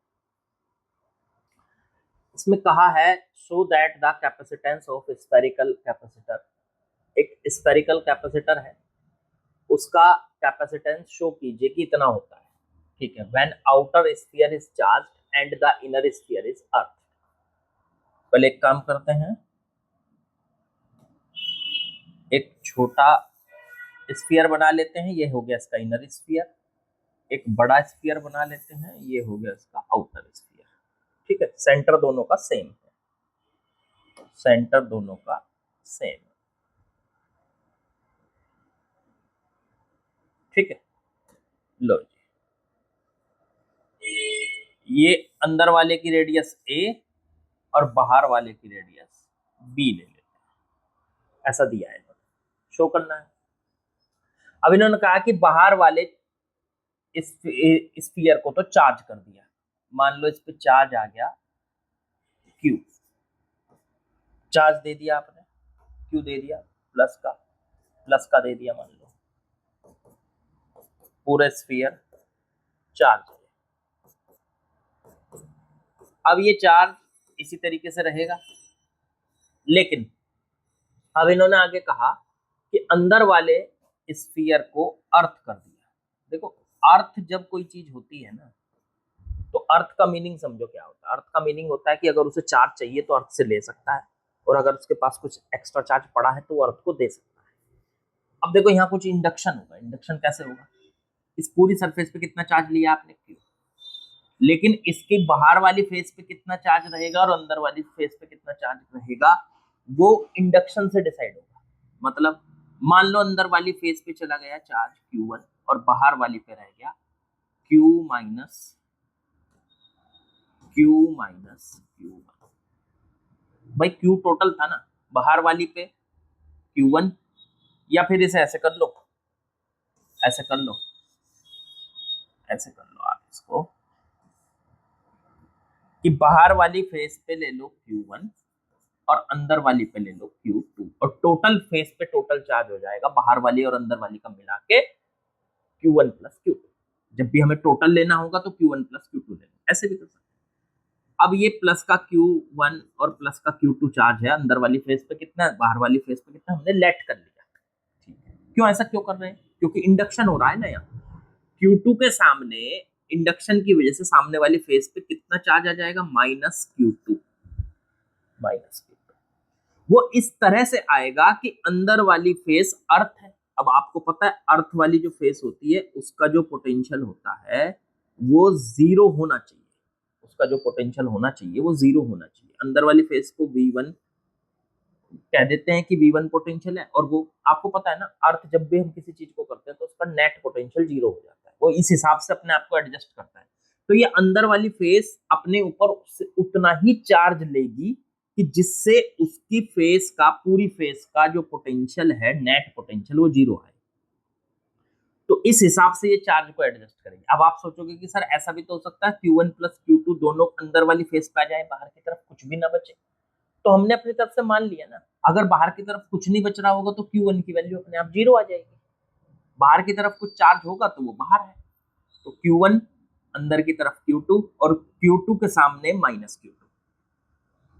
[SPEAKER 1] इसमें कहा है so that the capacitance of spherical capacitor, एक स्फेरिकल कैपेसिटर है, उसका कैपेसिटेंस शो कीजिए कि इतना होता है, ठीक है। When outer sphere is charged and the inner sphere is earth. पहले एक काम करते हैं, एक छोटा स्फीयर बना लेते हैं, ये हो गया इसका इनर स्फीयर। एक बड़ा स्फीयर बना लेते हैं, ये हो गया इसका आउटर स्फीयर, ठीक है। सेंटर दोनों का सेम है, सेंटर दोनों का सेम, ठीक है। लो जी, ये अंदर वाले की रेडियस a और बाहर वाले की रेडियस b ले लेते हैं, ऐसा दिया है, शो करना है। अब इन्होंने कहा कि बाहर वाले इस स्फीयर को तो चार्ज कर दिया, मान लो इस पे चार्ज आ गया q, चार्ज दे दिया आपने, q दे दिया, प्लस का दे दिया, मान लो पूरा स्फीयर चार्ज है। अब ये चार्ज इसी तरीके से रहेगा, लेकिन अब इन्होंने आगे कहा कि अंदर वाले स्फीयर को अर्थ कर दिया। देखो अर्थ जब कोई चीज होती है ना, तो अर्थ का मीनिंग समझो क्या होता है। अर्थ का मीनिंग होता है कि अगर उसे चार्ज चाहिए तो अर्थ से ले सकता है, और अगर उसके पास कुछ एक्स्ट्रा चार्ज पड़ा है तो वो अर्थ को दे सकता है। अब देखो यहाँ कुछ इंडक्शन होगा, इंडक्शन कैसे होगा, इस पूरी सरफेस पे कितना चार्ज लिया आपने Q, लेकिन इसके बाहर वाली फेस पे कितना चार्ज रहेगा और अंदर वाली फेस पे कितना चार्ज रहेगा वो इंडक्शन से डिसाइड होगा। मतलब मान लो अंदर वाली फेस पे चला गया चार्ज Q1 और बाहर वाली पे रह गया Q माइनस Q1। भाई Q टोटल था ना, बाहर वाली पे Q1, या फिर इसे ऐसे कर लो, ऐसे कर लो, ऐसे कर लो आप इसको कि बाहर वाली फेस पे ले लो Q1 और अंदर वाली पे ले लो Q2, और टोटल फेस पे टोटल चार्ज हो जाएगा बाहर वाली और अंदर वाली का मिला के Q1 प्लस Q2। जब भी हमें टोटल लेना होगा तो Q1 प्लस Q2 ले लो, ऐसे भी कर सकते हैं। अब ये प्लस का Q1 और प्लस का Q2 चार्ज है, अंदर वाली फेस पे कितना है, बाहर वाली फेस पे कितना, हमने लेट कर लिया, ठीक है। क्यों ऐसा क्यों कर रहे हैं, क्योंकि इंडक्शन हो रहा है ना यहाँ। Q2 के सामने इंडक्शन की वजह से सामने वाली फेस पे कितना चार्ज आ जाएगा, -Q2, वो इस तरह से आएगा कि अंदर वाली फेस अर्थ है। अब आपको पता है अर्थ वाली जो फेस होती है उसका जो पोटेंशियल होता है वो जीरो होना चाहिए, उसका जो पोटेंशियल होना चाहिए वो जीरो होना चाहिए। अंदर वाली फेस को V1 कह देते हैं कि V1 पोटेंशियल है, और वो आपको पता है ना अर्थ जब भी हम किसी चीज को करते हैं तो उसका नेट पोटेंशियल जीरो हो जाता है, वो इस हिसाब से अपने आप को एडजस्ट करता है। तो ये अंदर वाली फेस अपने ऊपर उतना ही चार्ज लेगी कि जिससे उसकी फेस का, पूरी फेस का जो पोटेंशियल है, नेट पोटेंशियल, वो जीरो है। तो इस हिसाब से ये चार्ज को एडजस्ट करेंगे। अब आप सोचोगे कि सर ऐसा भी तो हो सकता है Q1 प्लस Q2 दोनों अंदर वाली फेस पे आ जाए, बाहर की तरफ कुछ भी ना बचे। तो हमने अपनी तरफ से मान लिया ना, अगर बाहर की तरफ कुछ नहीं बच रहा होगा तो Q1 की वैल्यू अपने आप जीरो आ जाएगी, बाहर की तरफ कुछ चार्ज होगा तो वो बाहर है, तो Q1 अंदर की तरफ Q2 और Q2 के सामने -Q2।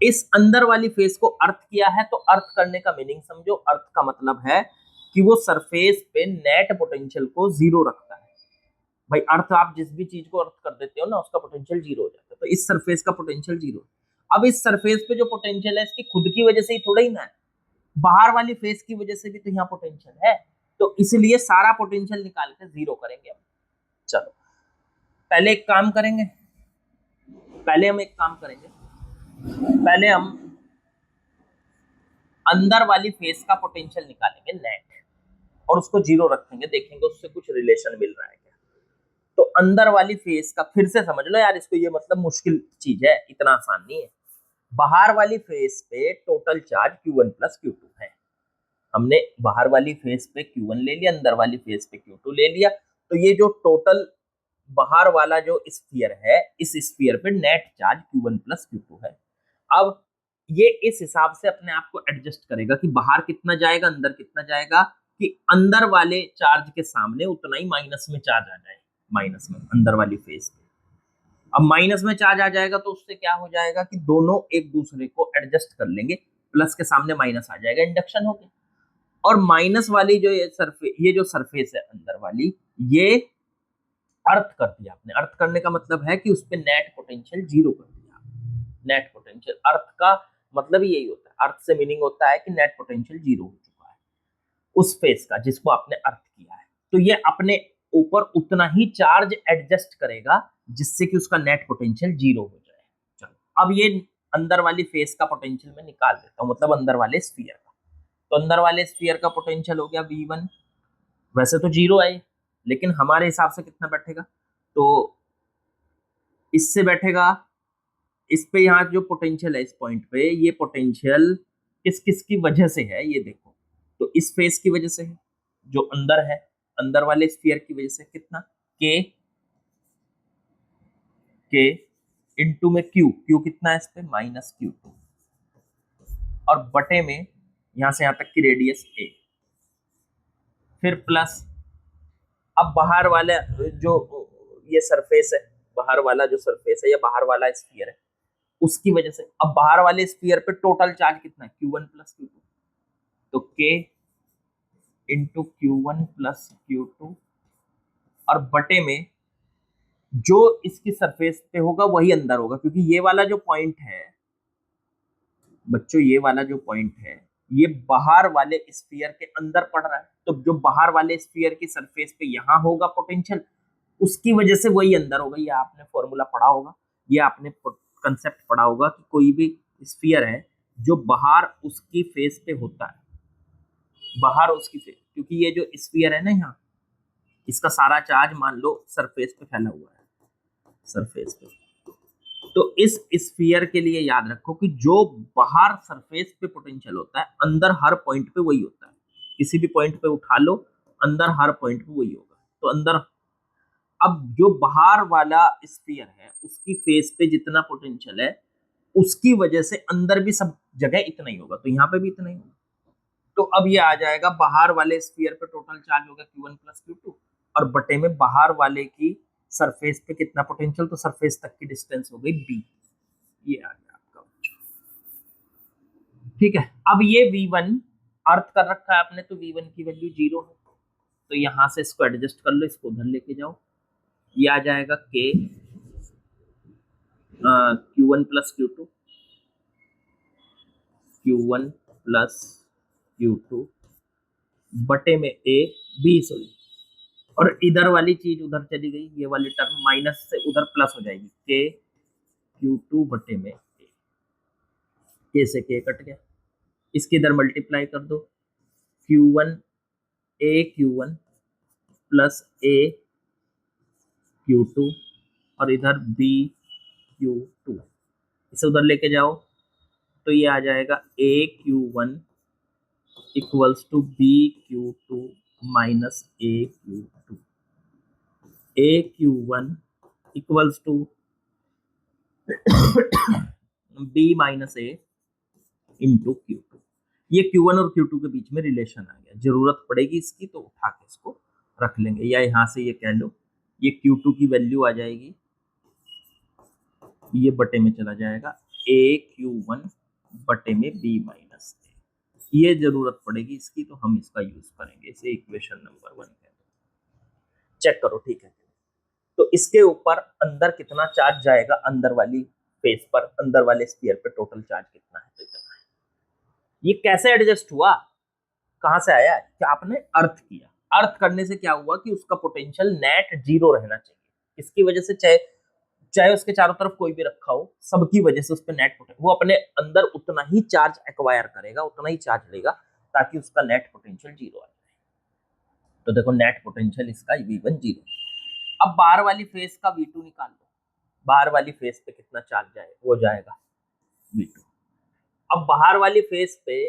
[SPEAKER 1] इस अंदर वाली फेस को अर्थ किया है, तो अर्थ करने का मीनिंग समझो। अर्थ का मतलब है कि वो सरफेस पे नेट पोटेंशियल को जीरो रखता है। भाई अर्थ, आप जिस भी चीज को अर्थ कर देते हो ना उसका पोटेंशियल जीरो हो जाता है, तो इस सरफेस का पोटेंशियल जीरो। अब इस सरफेस पे जो पोटेंशियल है इसकी खुद की वजह से ही थोड़ा ही ना है, बाहर वाली फेस की वजह से भी तो यहाँ पोटेंशियल है, तो इसलिए सारा पोटेंशियल निकाल के जीरो करेंगे हम। चलो पहले एक काम करेंगे, पहले हम एक काम करेंगे, पहले हम अंदर वाली फेस का पोटेंशियल निकालेंगे नेट, और उसको जीरो रखेंगे, देखेंगे उससे कुछ रिलेशन मिल रहा है क्या। तो अंदर वाली फेस का फिर से समझ लो यार इसको, ये मतलब मुश्किल चीज है, इतना आसान नहीं है। बाहर वाली फेस पे total charge Q1 plus Q2 है। हमने बाहर वाली फेस पे Q1 ले लिया, अंदर वाली फेस पे Q2 ले लिया, तो ये जो टोटल बाहर वाला जो स्फीयर है, इस स्फीयर पे net charge Q1 plus Q2 है। अब ये इस हिसाब से अपने आप को एडजस्ट करेगा कि बाहर कितना जाएगा अंदर कितना जाएगा, कि अंदर वाले चार्ज के सामने उतना ही माइनस में चार्ज आ जाए, माइनस में अंदर वाली फेस पे। अब माइनस में चार्ज आ जाएगा तो उससे क्या हो जाएगा कि दोनों एक दूसरे को एडजस्ट कर लेंगे, प्लस के सामने माइनस आ जाएगा, इंडक्शन हो गया। और माइनस वाली जो ये जो सरफेस है अंदर वाली, ये अर्थ कर दिया आपने। अर्थ करने का मतलब है कि उस पर नेट पोटेंशियल जीरो कर दिया। नेट पोटेंशियल अर्थ का मतलब ही यही होता है, अर्थ से मीनिंग होता है कि नेट पोटेंशियल जीरो हो चुका है उस फेस का जिसको आपने अर्थ किया है। तो ये अपने ऊपर उतना ही चार्ज एडजस्ट करेगा जिससे कि उसका नेट पोटेंशियल जीरो हो जाए। चलो अब ये अंदर वाली फेस का पोटेंशियल मैं निकाल देता हूँ, मतलब अंदर वाले स्फीयर का। तो अंदर वाले स्फीयर का पोटेंशियल हो गया V1। वैसे तो जीरो है, लेकिन हमारे हिसाब से कितना बैठेगा, तो इससे बैठेगा इस पे। यहाँ जो पोटेंशियल है इस पॉइंट पे, ये पोटेंशियल किस किस की वजह से है ये देखो। तो इस फेस की वजह से है जो अंदर है, अंदर वाले स्फीयर की वजह से कितना, के इंटू में क्यू कितना है इस पे, -Q2, और बटे में यहां से यहां तक की रेडियस a, फिर प्लस। अब बाहर वाला जो ये सरफेस है, बाहर वाला जो सरफेस है या बाहर वाला स्फीयर है उसकी वजह से, अब बाहर वाले स्फीयर पे टोटल चार्ज कितना है, Q1 प्लस Q2, तो K into Q1 plus Q2, और बटे में जो इसकी सरफेस पे होगा वही अंदर होगा, क्योंकि ये वाला जो पॉइंट है बच्चों, ये वाला जो पॉइंट है ये बाहर वाले स्फीयर के अंदर पड़ रहा है। तो जो बाहर वाले स्फीयर की सरफेस पे यहाँ होगा पोटेंशियल, उसकी वजह से वही अंदर होगा। ये आपने फॉर्मूला पढ़ा होगा, ये आपने कंसेप्ट पढ़ा होगा कि कोई भी स्फीयर है जो बाहर उसकी फेस पे होता है, बाहर उसकी फेस, क्योंकि ये जो स्फीयर है ना यहाँ, इसका सारा चार्ज मान लो सरफेस पे फैला हुआ है, सरफेस पे। तो इस स्फीयर के लिए याद रखो कि जो बाहर सरफेस पे पोटेंशियल होता है, अंदर हर पॉइंट पे वही होता है। किसी भी पॉइंट पे उठा लो, अंदर हर पॉइंट पे वही होगा। तो अंदर, अब जो बाहर वाला स्फीयर है उसकी फेस पे जितना पोटेंशियल है उसकी वजह से अंदर भी सब जगह इतना ही होगा, तो यहाँ पे भी इतना ही होगा। तो अब ये आ जाएगा बाहर वाले स्फीयर पे टोटल चार्ज होगा Q1 प्लस Q2, और बटे में बाहर वाले की सरफेस पे कितना पोटेंशियल, तो सरफेस तक की डिस्टेंस हो गई B। ये आ गया आपका, ठीक है। अब ये V1 अर्थ कर रखा है आपने, तो V1 की वैल्यू जीरो है, तो यहां से इसको एडजस्ट कर लो, इसको उधर लेके जाओ। ये आ जाएगा K Q1 plus Q2, Q1 plus Q2 बटे में A B, सॉरी, और इधर वाली चीज उधर चली गई, ये वाली टर्म माइनस से उधर प्लस हो जाएगी, K Q2 बटे में A, K से K कट गया, इसके इधर मल्टीप्लाई कर दो, Q1 A Q1 plus A Q2, और इधर B Q2, इसे उधर लेके जाओ, तो ये आ जाएगा A Q1 equals to B Q2 minus A Q2, A Q1 equals to B minus A into Q2। ये Q1 और Q2 के बीच में रिलेशन आ गया, जरूरत पड़ेगी इसकी तो उठा के इसको रख लेंगे, या यहां से ये कह लो ये Q2 की वैल्यू आ जाएगी, ये बटे में चला जाएगा A Q1 बटे में B माइनस A। ये जरूरत पड़ेगी इसकी तो हम इसका यूज करेंगे, इसे इक्वेशन नंबर 1 कहते हैं। चेक करो, ठीक है। तो इसके ऊपर अंदर कितना चार्ज जाएगा, अंदर वाली फेस पर, अंदर वाले स्फीयर पे टोटल चार्ज कितना है, तो इतना है। ये कैसे एडजस्ट हुआ, कहां से आया, कि आपने अर्थ किया। अर्थ करने से क्या हुआ कि उसका पोटेंशियल नेट जीरो रहना चाहिए। इसकी वजह से चाहे चाहे उसके चारों तरफ कोई भी रखा हो, सबकी वजह से उस पर नेट पोटेंशियल, वो अपने अंदर उतना ही चार्ज एक्वायर करेगा, उतना ही चार्ज लेगा, ताकि उसका नेट पोटेंशियल जीरो आ जाए। तो देखो नेट पोटेंशियल इसका V1 जीरो। अब बाहर वाली फेस का V2 निकाल लो। बाहर वाली फेस पे कितना चार्ज जाए, वो जाएगा V2। अब बाहर वाली फेस पे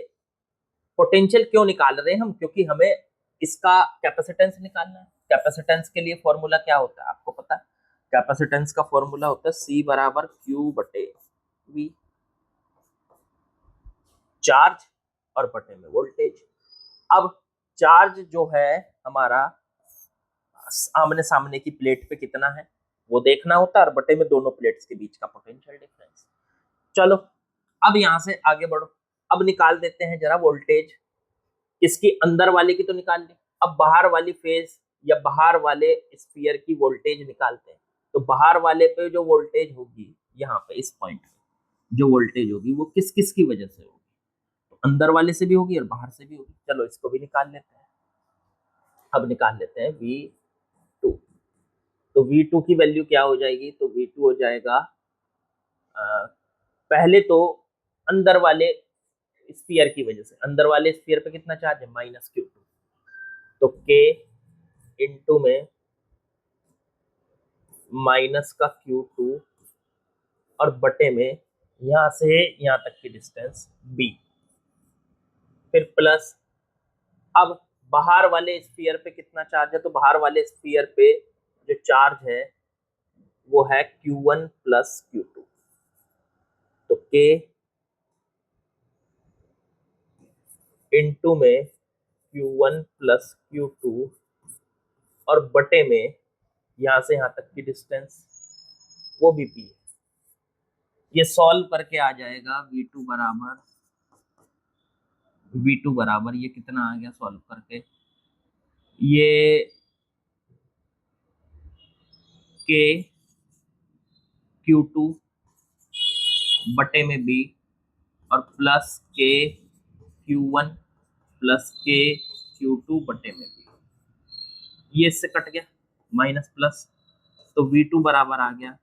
[SPEAKER 1] पोटेंशियल क्यों निकाल रहे हैं हम, क्योंकि हमें इसका कैपेसिटेंस निकालना है। कैपेसिटेंस के लिए फॉर्मूला क्या होता है आपको पता है? कैपेसिटेंस का फॉर्मूला होता है C बराबर Q बटे V, चार्ज और बटे में वोल्टेज। अब चार्ज जो है हमारा आमने सामने की प्लेट पे कितना है वो देखना होता है, और बटे में दोनों प्लेट्स के बीच का पोटेंशियल डिफरेंस। चलो अब यहां से आगे बढ़ो। अब निकाल देते हैं जरा वोल्टेज, इसकी अंदर वाले की तो निकाल ली, अब बाहर वाली फेस या बाहर वाले स्फीयर की वोल्टेज निकालते हैं। तो बाहर वाले पे जो वोल्टेज होगी, यहाँ पे इस पॉइंट पे जो वोल्टेज होगी वो किस किस की वजह से होगी, तो अंदर वाले से भी होगी और बाहर से भी होगी। चलो इसको भी निकाल लेते हैं। अब निकाल लेते हैं V2। तो V2 की वैल्यू क्या हो जाएगी, तो V2 हो जाएगा पहले तो अंदर वाले स्फीयर की वजह से, अंदर वाले स्फीयर पे कितना चार्ज है, -Q2, तो K इंटू में माइनस का Q2 और बटे में यहां से यहां तक की डिस्टेंस B, फिर प्लस। अब बाहर वाले स्फीयर पे कितना चार्ज है, तो बाहर वाले स्फीयर पे जो चार्ज है वो है Q1 प्लस Q2, तो K इंटू में Q1 प्लस Q2 और बटे में यहां से यहां तक की डिस्टेंस वो भी P है। ये सॉल्व करके आ जाएगा V2 बराबर ये कितना आ गया सॉल्व करके, ये K Q2 बटे में B और plus K Q1 plus K Q2 बटे में B, ये इससे कट गया माइनस प्लस, तो V2 बराबर आ गया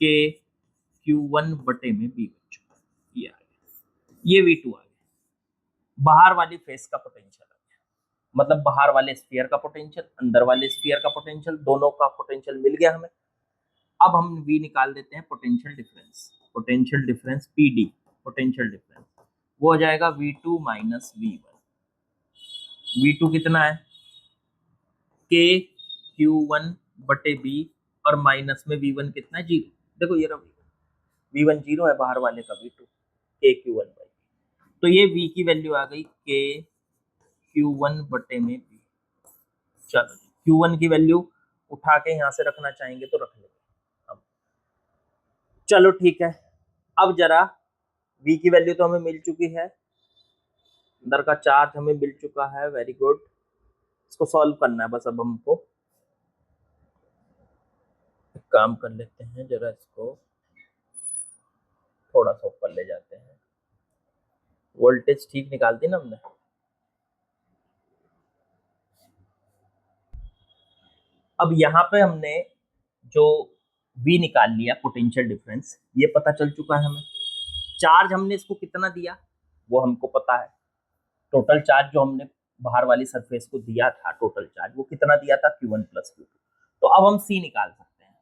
[SPEAKER 1] K Q1 बटे में B बच चुका, ये आ गया, ये V2 आ गया। बाहर वाली फेस का पोटेंशियल आ गया, मतलब बाहर वाले स्फीयर का पोटेंशियल, अंदर वाले स्फीयर का पोटेंशियल, दोनों का पोटेंशियल मिल गया हमें। अब हम V निकाल देते हैं potential difference, potential difference PD, potential difference वो हो जाएगा V2 माइनस V1। V2 कितना है, K Q1 बटे B और माइनस में V1 कितना है, जीरो। देखो ये रहा V1 जीरो है, बाहर वाले का V2 K Q1 बाई, तो ये V की वैल्यू आ गई K Q1 बटे में B। चलो Q1 की वैल्यू उठा के यहाँ से रखना चाहेंगे तो रख लेंगे। अब चलो ठीक है, अब जरा V की वैल्यू तो हमें मिल चुकी है, अंदर का चार्ज हमें मिल चुका है, वेरी गुड। इसको सॉल्व करना है बस। अब हमको एक काम कर लेते हैं, जरा इसको थोड़ा सा ऊपर ले जाते हैं। वोल्टेज ठीक निकाल दी ना हमने। अब यहाँ पे हमने जो V निकाल लिया पोटेंशियल डिफरेंस, ये पता चल चुका है हमें। चार्ज हमने इसको कितना दिया वो हमको पता है, टोटल चार्ज जो हमने बाहर वाली सरफेस को दिया था, टोटल चार्ज वो कितना दिया था, Q1 प्लस Q2। तो अब हम C निकाल सकते हैं,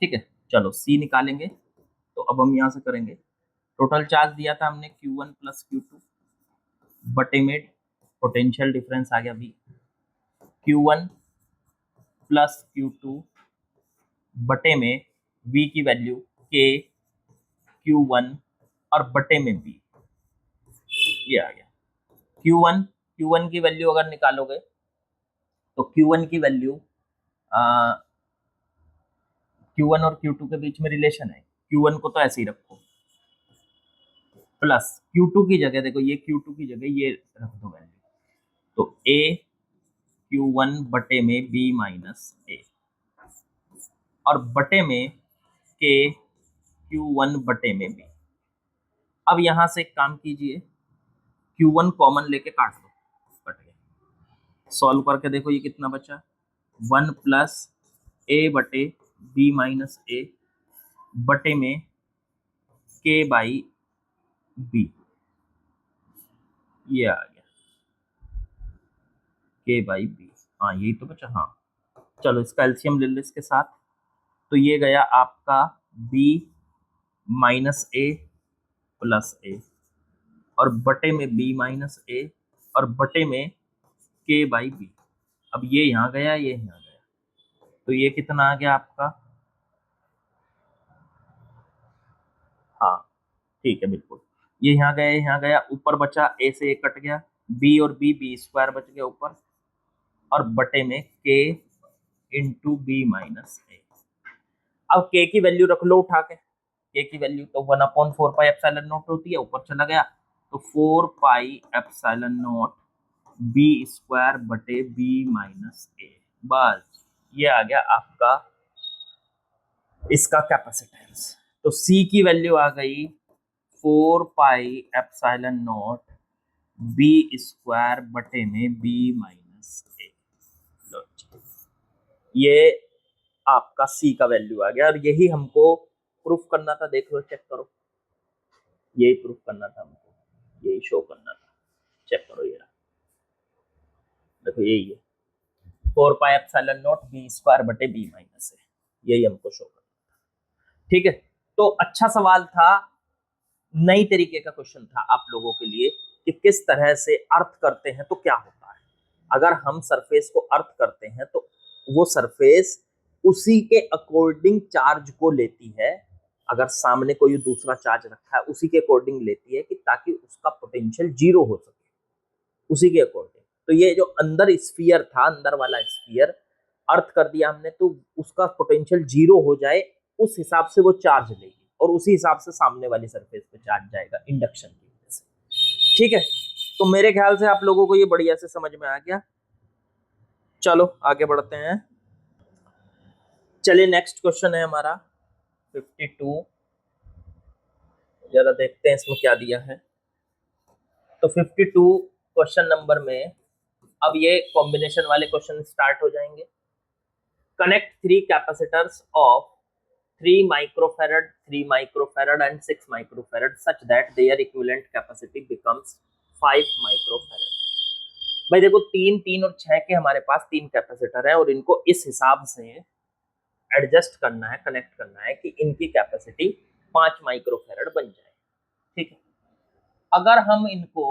[SPEAKER 1] ठीक है। चलो C निकालेंगे, तो अब हम यहाँ से करेंगे, टोटल चार्ज दिया था हमने Q1 प्लस Q2 बटे में पोटेंशियल डिफरेंस आ गया V, Q1 प्लस Q2 बटे में V की वैल्यू K Q1 और बटे में B, ये आ गया Q1 की वैल्यू अगर निकालोगे तो Q1 की वैल्यू Q1 और Q2 के बीच में रिलेशन है, Q1 को तो ऐसे ही रखो, प्लस Q2 की जगह देखो, ये Q2 की जगह ये रख दो वैल्यू, तो A Q1 बटे में B माइनस A और बटे में K Q1 बटे में B। अब यहां से एक काम कीजिए, Q1 कॉमन लेके काट दो, कट गया। सॉल्व करके देखो ये कितना बचा, 1 प्लस A बटे बी माइनस ए बटे में के बाई बी, ये आ गया के बाई बी। हाँ यही तो बचा। हाँ चलो इसका एलसीएम ले लो इसके साथ, तो ये गया आपका बी माइनस ए प्लस ए और बटे में बी माइनस ए और बटे में के बाई बी। अब ये यहाँ गया, ये यहाँ गया, तो ये कितना आ गया आपका? हाँ ठीक है बिल्कुल, ये यहाँ गया, यहाँ गया, ऊपर बचा ए से ए कट गया, बी और बी स्क्वायर बच गया ऊपर, और बटे में के इंटू बी माइनस ए। अब के की वैल्यू रख लो उठा के की वैल्यू तो 1/4 पाई एप्सिलॉन नॉट होती है, ऊपर चला गया तो 4 pi epsilon not be square बटे बी माइनस ए। बस ये आ गया आपका इसका कैपेसिटेंस। तो सी की वैल्यू आ गई 4 pi epsilon not be square बटे में बी माइनस ए। ये आपका सी का वैल्यू आ गया और यही हमको प्रूफ करना था। देख लो, चेक करो, यही प्रूफ करना था हमको, यही शो करना था। चेक करो, ये देखो यही है 4 pi epsilon not be square बटे बी माइनस ए, यही हमको शो करना था। ठीक है, तो अच्छा सवाल था, नई तरीके का क्वेश्चन था आप लोगों के लिए कि किस तरह से अर्थ करते हैं तो क्या होता है। अगर हम सरफेस को अर्थ करते हैं तो वो सरफेस उसी के अकॉर्डिंग चार्ज को लेती है। अगर सामने कोई दूसरा चार्ज रखा है उसी के अकॉर्डिंग लेती है कि ताकि उसका पोटेंशियल जीरो हो सके, उसी के अकॉर्डिंग। तो ये जो अंदर स्फीयर था, अंदर वाला स्फीयर अर्थ कर दिया हमने तो उसका पोटेंशियल जीरो हो जाए, उस हिसाब से वो चार्ज लेगी और उसी हिसाब से सामने वाली सरफेस पे चार्ज जाएगा इंडक्शन की वजह से। ठीक है, तो मेरे ख्याल से आप लोगों को ये बढ़िया से समझ में आ गया। चलो आगे बढ़ते हैं। चलिए नेक्स्ट क्वेश्चन है हमारा 52, जरा देखते हैं इसमें क्या दिया है। तो 52 क्वेश्चन नंबर में अब ये कॉम्बिनेशन वाले क्वेश्चन स्टार्ट हो जाएंगे। Connect 3 capacitors of 3 microfarad, 3 microfarad and 6 microfarad such that their equivalent capacity becomes 5 microfarad। भाई देखो 3, 3 और 6 के हमारे पास 3 कैपेसिटर है और इनको इस हिसाब से एडजस्ट करना है, कनेक्ट करना है कि इनकी कैपेसिटी 5 माइक्रोफैरड बन जाए। ठीक है, अगर हम इनको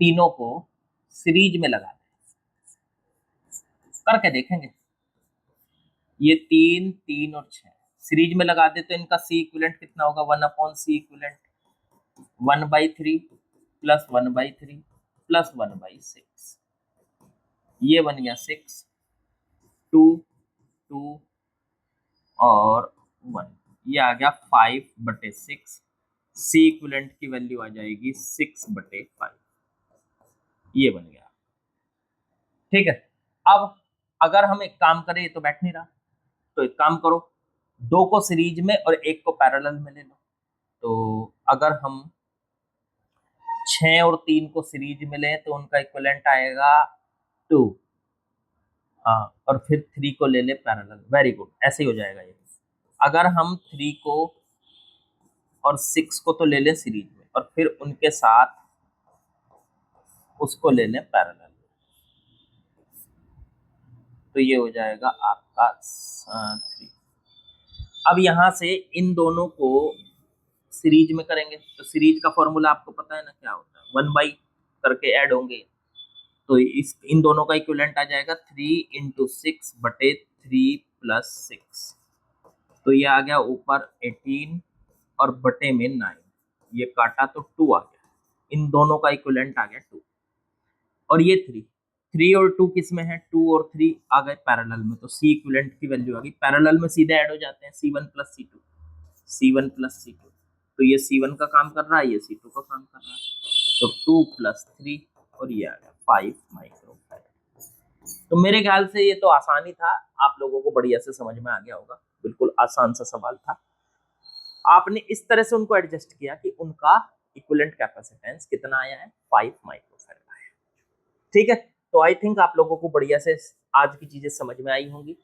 [SPEAKER 1] तीनों को सीरीज में लगा दें, करके देखेंगे, ये 3, 3 और 6 सीरीज में लगा दे तो इनका सी इक्विवेलेंट कितना होगा? 1/c इक्विवेलेंट 1/3 प्लस 1/3 प्लस 1/6, ये बन गया 6, 2, 2 और 1, ये आ गया 5/6। सी इक्विवेलेंट की वैल्यू आ जाएगी 6/5, ये बन गया। ठीक है, अब अगर हम एक काम करें तो बैठ नहीं रहा, तो एक काम करो, 2 को सीरीज में और 1 को पैरेलल में ले लो। तो अगर हम 6 और 3 को सीरीज में लें तो उनका इक्विवेलेंट आएगा 2, हाँ, और फिर 3 को ले ले पैरेलल। वेरी गुड, ऐसे ही हो जाएगा ये। अगर हम 3 को और 6 को तो ले लें सीरीज में और फिर उनके साथ उसको ले लें पैरेलल, तो ये हो जाएगा आपका 3। अब यहां से इन दोनों को सीरीज में करेंगे तो सीरीज का फॉर्मूला आपको पता है ना क्या होता है, 1 करके ऐड होंगे, तो इस इन दोनों का इक्विवेलेंट आ जाएगा 3 × 6/3 + 6, तो ये आ गया ऊपर 18 और बटे में 9, ये काटा तो 2 आ गया, इन दोनों का इक्विवेलेंट आ गया 2, और ये 3 और 2 किस में है? 2 और 3 आ गए पैरेलल में, तो सी इक्विवेलेंट की वैल्यू आ गई, पैरेलल में सीधे ऐड हो जाते हैं, C1 + C2, C1 + C2, तो ये C1 का काम कर रहा है, ये C2 का काम कर रहा है, तो 2 + 3 और ये आ गया 5 माइक्रोफैरड। तो मेरे ख्याल से ये तो आसानी था, आप लोगों को बढ़िया से समझ में आ गया होगा, बिल्कुल आसान सा सवाल था। आपने इस तरह से उनको एडजस्ट किया कि उनका इक्विवेलेंट कैपेसिटेंस कितना आया है? 5 माइक्रोफैरड आया। ठीक है, तो आई थिंक आप लोगों को बढ़िया से आज की चीजें समझ में आई होंगी।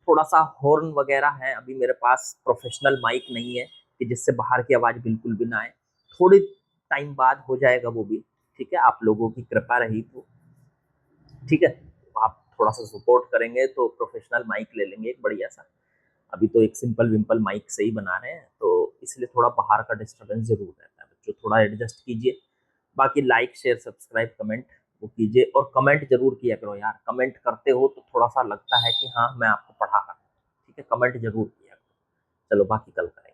[SPEAKER 1] थोड़ा सा हॉर्न वगैरह है, अभी मेरे पास प्रोफेशनल माइक नहीं है कि जिससे बाहर की आवाज़ बिल्कुल भी ना आए। थोड़ी टाइम बाद हो जाएगा वो भी, ठीक है, आप लोगों की कृपा रही तो। ठीक है, आप थोड़ा सा सपोर्ट करेंगे तो प्रोफेशनल माइक ले लेंगे एक बढ़िया सा। अभी तो एक सिंपल विंपल माइक से ही बना रहे हैं, तो इसलिए थोड़ा बाहर का डिस्टर्बेंस जरूर रहता है बच्चों, थोड़ा एडजस्ट कीजिए। बाकी लाइक शेयर सब्सक्राइब कमेंट वो कीजिए, और कमेंट जरूर किया करो यार, कमेंट करते हो तो थोड़ा सा लगता है कि हाँ मैं आपको पढ़ा रहा हूँ। ठीक है, कमेंट जरूर किया करो। चलो बाकी कल करें।